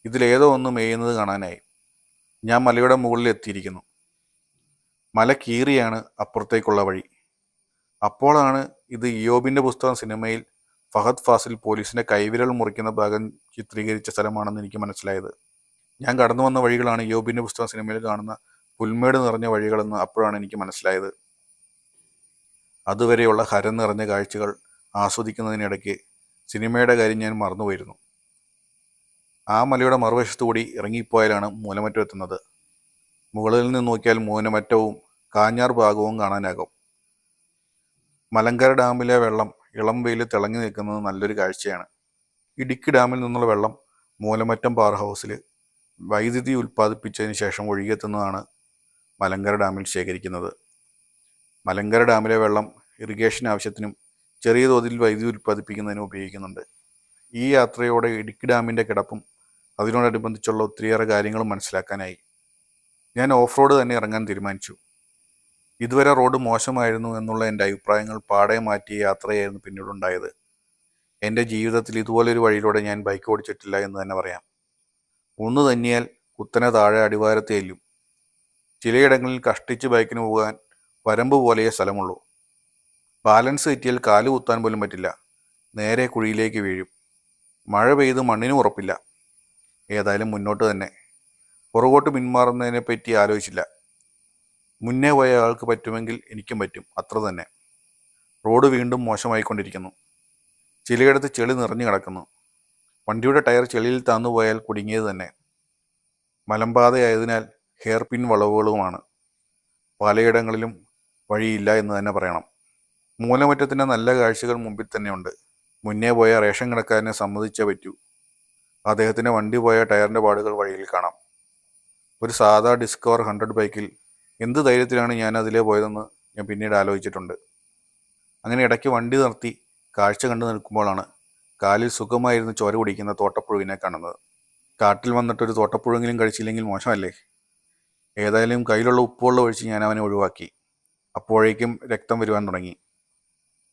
ഇതിലേതോ ഒന്ന് മേയുന്നത് കാണാനായി. ഞാൻ മലയുടെ മുകളിൽ എത്തിയിരിക്കുന്നു. മല കീറിയാണ് അപ്പുറത്തേക്കുള്ള വഴി. അപ്പോഴാണ് ഇത് ഇയോബിൻ്റെ പുസ്തകം സിനിമയിൽ ഫഹദ് ഫാസിൽ പോലീസിൻ്റെ കൈവിരൽ മുറിക്കുന്ന ഭാഗം ചിത്രീകരിച്ച സ്ഥലമാണെന്ന് എനിക്ക് മനസ്സിലായത്. ഞാൻ കടന്നു വന്ന വഴികളാണ് ഇയോബിൻ്റെ പുസ്തകം സിനിമയിൽ കാണുന്ന പുൽമേട് നിറഞ്ഞ വഴികളെന്ന് അപ്പോഴാണ് എനിക്ക് മനസ്സിലായത്. അതുവരെയുള്ള ഹരം നിറഞ്ഞ കാഴ്ചകൾ ആസ്വദിക്കുന്നതിനിടയ്ക്ക് സിനിമയുടെ കാര്യം ഞാൻ മറന്നുപോയിരുന്നു. ആ മലയുടെ മറുവശത്തുകൂടി ഇറങ്ങിപ്പോയാലാണ് മൂലമറ്റം എത്തുന്നത്. മുകളിൽ നിന്ന് നോക്കിയാൽ മൂലമറ്റവും കാഞ്ഞാർ ഭാഗവും കാണാനാകും. മലങ്കര ഡാമിലെ വെള്ളം ഇളം വെയിൽ തിളങ്ങി നിൽക്കുന്നത് നല്ലൊരു കാഴ്ചയാണ്. ഇടുക്കി ഡാമിൽ നിന്നുള്ള വെള്ളം മൂലമറ്റം പവർ ഹൗസിൽ വൈദ്യുതി ഉൽപ്പാദിപ്പിച്ചതിന് ശേഷം ഒഴുകിയെത്തുന്നതാണ് മലങ്കര ഡാമിൽ ശേഖരിക്കുന്നത്. മലങ്കര ഡാമിലെ വെള്ളം ഇറിഗേഷൻ ആവശ്യത്തിനും ചെറിയ തോതിൽ വൈദ്യുതി ഉൽപ്പാദിപ്പിക്കുന്നതിനും ഉപയോഗിക്കുന്നുണ്ട്. ഈ യാത്രയോടെ ഇടുക്കി ഡാമിൻ്റെ കിടപ്പും അതിനോടനുബന്ധിച്ചുള്ള ഒത്തിരിയേറെ കാര്യങ്ങളും മനസ്സിലാക്കാനായി. ഞാൻ ഓഫ് റോഡ് തന്നെ ഇറങ്ങാൻ തീരുമാനിച്ചു. ഇതുവരെ റോഡ് മോശമായിരുന്നു എന്നുള്ള എൻ്റെ അഭിപ്രായങ്ങൾ പാടെ മാറ്റിയ യാത്രയായിരുന്നു പിന്നീടുണ്ടായത്. എൻ്റെ ജീവിതത്തിൽ ഇതുപോലൊരു വഴിയിലൂടെ ഞാൻ ബൈക്ക് ഓടിച്ചിട്ടില്ല എന്ന് തന്നെ പറയാം. ഒന്ന് തന്നിയാൽ കുത്തനെ താഴെ അടിവാരത്ത് ചെല്ലും. ചിലയിടങ്ങളിൽ കഷ്ടിച്ച് ബൈക്കിന് പോകാൻ വരമ്പ് പോലെയേ സ്ഥലമുള്ളൂ. ബാലൻസ് തെറ്റിയാൽ കാല് കുത്താൻ പോലും പറ്റില്ല. നേരെ കുഴിയിലേക്ക് വീഴും. മഴ പെയ്ത് മണ്ണിനും ഉറപ്പില്ല. ഏതായാലും മുന്നോട്ട് തന്നെ. പുറകോട്ട് പിന്മാറുന്നതിനെ പറ്റി ആലോചിച്ചില്ല. മുന്നേ പോയ ആൾക്ക് പറ്റുമെങ്കിൽ എനിക്കും പറ്റും, അത്ര തന്നെ. റോഡ് വീണ്ടും മോശമായിക്കൊണ്ടിരിക്കുന്നു. ചിലയിടത്ത് ചെളി നിറഞ്ഞു കിടക്കുന്നു. വണ്ടിയുടെ ടയർ ചെളിയിൽ താന്നുപോയാൽ കുടുങ്ങിയത് തന്നെ. മലമ്പാതയായതിനാൽ ഹെയർ പിൻ വളവുകളുമാണ്. പലയിടങ്ങളിലും വഴിയില്ല എന്ന് തന്നെ പറയണം. മൂലമറ്റത്തിൻ്റെ നല്ല കാഴ്ചകൾ മുമ്പിൽ തന്നെയുണ്ട്. മുന്നേ പോയ റേഷൻ കടക്കാരനെ സമ്മതിച്ചേ പറ്റൂ. അദ്ദേഹത്തിൻ്റെ വണ്ടി പോയ ടയറിൻ്റെ പാടുകൾ വഴിയിൽ കാണാം. ഒരു സാധാ ഡിസ്കവർ 100 ബൈക്കിൽ എന്ത് ധൈര്യത്തിലാണ് ഞാൻ അതിലേ പോയതെന്ന് ഞാൻ പിന്നീട് ആലോചിച്ചിട്ടുണ്ട്. അങ്ങനെ ഇടയ്ക്ക് വണ്ടി നിർത്തി കാഴ്ച കണ്ടു നിൽക്കുമ്പോഴാണ് കാലിൽ സുഖമായിരുന്ന് ചോര കുടിക്കുന്ന തോട്ടപ്പുഴുവിനെ കാണുന്നത്. കാട്ടിൽ വന്നിട്ടൊരു തോട്ടപ്പുഴുവെങ്കിലും കഴിച്ചില്ലെങ്കിൽ മോശമല്ലേ? ഏതായാലും കയ്യിലുള്ള ഉപ്പുവെള്ളം ഒഴിച്ച് ഞാൻ അവനെ ഒഴിവാക്കി. അപ്പോഴേക്കും രക്തം വരുവാൻ തുടങ്ങി.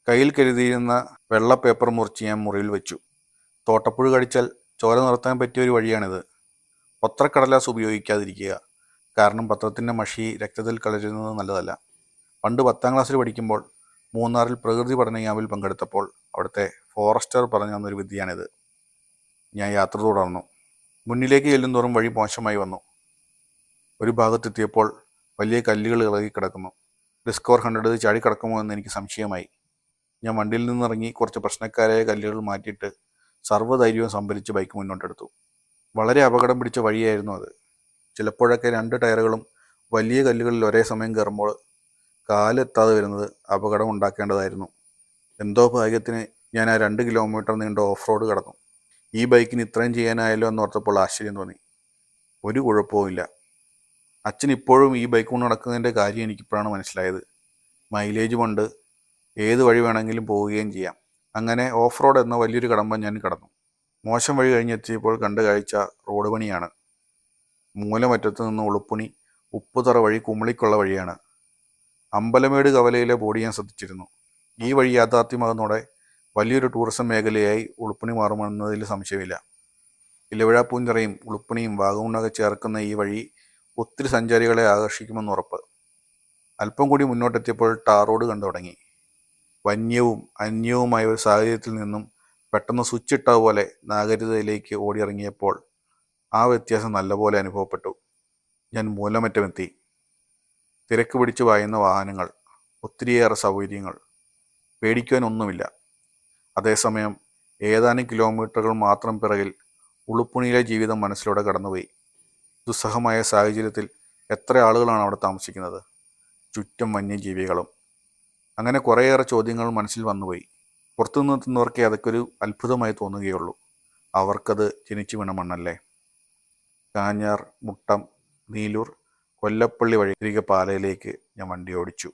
കയ്യിൽ കരുതിയിരുന്ന വെള്ള പേപ്പർ മുറിച്ച് ഞാൻ മുറിയിൽ വെച്ചു. തോട്ടപ്പുഴു കടിച്ചാൽ ചോര നിർത്താൻ പറ്റിയ ഒരു വഴിയാണിത്. പത്രക്കടലാസ് ഉപയോഗിക്കാതിരിക്കുക. കാരണം പത്രത്തിൻ്റെ മഷി രക്തത്തിൽ കലരുന്നത് നല്ലതല്ല. പണ്ട് 10ാം ക്ലാസ്സിൽ പഠിക്കുമ്പോൾ മൂന്നാറിൽ പ്രകൃതി പഠന ക്യാമ്പിൽ പങ്കെടുത്തപ്പോൾ അവിടുത്തെ ഫോറസ്റ്റർ പറഞ്ഞു തന്നൊരു വിദ്യയാണിത്. ഞാൻ യാത്ര തുടർന്നു. മുന്നിലേക്ക് ചെല്ലുന്തോറും വഴി മോശമായി വന്നു. ഒരു ഭാഗത്തെത്തിയപ്പോൾ വലിയ കല്ലുകൾ ഇളകി കിടക്കുന്നു. ഡിസ്കവർ 100 ചാടിക്കിടക്കുമോ എന്ന് എനിക്ക് സംശയമായി. ഞാൻ വണ്ടിയിൽ നിന്നിറങ്ങി കുറച്ച് പ്രശ്നക്കാരായ കല്ലുകൾ മാറ്റിയിട്ട് സർവ്വധൈര്യവും സംഭരിച്ച് ബൈക്ക് മുന്നോട്ടെടുത്തു. വളരെ അപകടം പിടിച്ച വഴിയായിരുന്നു അത്. ചിലപ്പോഴൊക്കെ 2 ടയറുകളും വലിയ കല്ലുകളിൽ ഒരേ സമയം കയറുമ്പോൾ കാലെത്താതെ വരുന്നത് അപകടം ഉണ്ടാക്കേണ്ടതായിരുന്നു. എന്തോ ഭാഗ്യത്തിന് ഞാൻ ആ 2 കിലോമീറ്റർ നീണ്ട ഓഫ് റോഡ് കടന്നു. ഈ ബൈക്കിന് ഇത്രയും ചെയ്യാനായല്ലോ എന്നോർത്തപ്പോൾ ആശ്ചര്യം തോന്നി. ഒരു കുഴപ്പവുമില്ല. അച്ഛൻ ഇപ്പോഴും ഈ ബൈക്ക് കൊണ്ട് നടക്കുന്നതിൻ്റെ കാര്യം എനിക്കിപ്പോഴാണ് മനസ്സിലായത്. മൈലേജ് കൊണ്ട് ഏത് വഴി വേണമെങ്കിലും പോവുകയും ചെയ്യാം. അങ്ങനെ ഓഫ് റോഡ് എന്ന വലിയൊരു കടമ്പ ഞാൻ കടന്നു. മോശം വഴി കഴിഞ്ഞെത്തിയപ്പോൾ കണ്ട കാഴ്ച റോഡ് പണിയാണ്. മൂലമറ്റത്ത് നിന്ന് ഉളുപ്പുണി ഉപ്പുതറ വഴി കുമളിക്കുള്ള വഴിയാണ്. അമ്പലമേട് കവലയിലെ ബോർഡ് ഞാൻ ശ്രദ്ധിച്ചിരുന്നു. ഈ വഴി യാഥാർത്ഥ്യമാകുന്നതോടെ വലിയൊരു ടൂറിസം മേഖലയായി ഉളുപ്പുണി മാറുമെന്നതിൽ സംശയമില്ല. ഇലവിഴ പൂഞ്ചിറയും ഉളുപ്പുണിയും വാഗമണ്ണൊക്കെ ചേർക്കുന്ന ഈ വഴി ഒത്തിരി സഞ്ചാരികളെ ആകർഷിക്കുമെന്ന് ഉറപ്പ്. അല്പം കൂടി മുന്നോട്ടെത്തിയപ്പോൾ ടാർ റോഡ് കണ്ടു തുടങ്ങി. വന്യവും അന്യവുമായ ഒരു സാഹചര്യത്തിൽ നിന്നും പെട്ടെന്ന് സ്വിച്ച് ഇട്ട പോലെ നാഗരികതയിലേക്ക് ഓടിയിറങ്ങിയപ്പോൾ ആ വ്യത്യാസം നല്ലപോലെ അനുഭവപ്പെട്ടു. ഞാൻ മൂലമറ്റമെത്തി. തിരക്ക് പിടിച്ച് പായുന്ന വാഹനങ്ങൾ, ഒത്തിരിയേറെ സൗകര്യങ്ങൾ, പേടിക്കുവാനൊന്നുമില്ല. അതേസമയം ഏതാനും കിലോമീറ്ററുകൾ മാത്രം പിറകിൽ ഉളുപ്പുണിയിലെ ജീവിതം മനസ്സിലൂടെ കടന്നുപോയി. ദുസ്സഹമായ സാഹചര്യത്തിൽ എത്ര ആളുകളാണ് അവിടെ താമസിക്കുന്നത്? ചുറ്റും വന്യജീവികളും. അങ്ങനെ കുറേയേറെ ചോദ്യങ്ങൾ മനസ്സിൽ വന്നുപോയി. പുറത്തു നിന്നെത്തുന്നവർക്കേ അതൊക്കെ ഒരു അത്ഭുതമായി തോന്നുകയുള്ളൂ. അവർക്കത് ജനിച്ചു വീണ മണ്ണല്ലേ. കാഞ്ഞാർ, മുട്ടം, നീലൂർ, കൊല്ലപ്പള്ളി വഴി തിരികെ പാലയിലേക്ക് ഞാൻ വണ്ടി ഓടിച്ചു.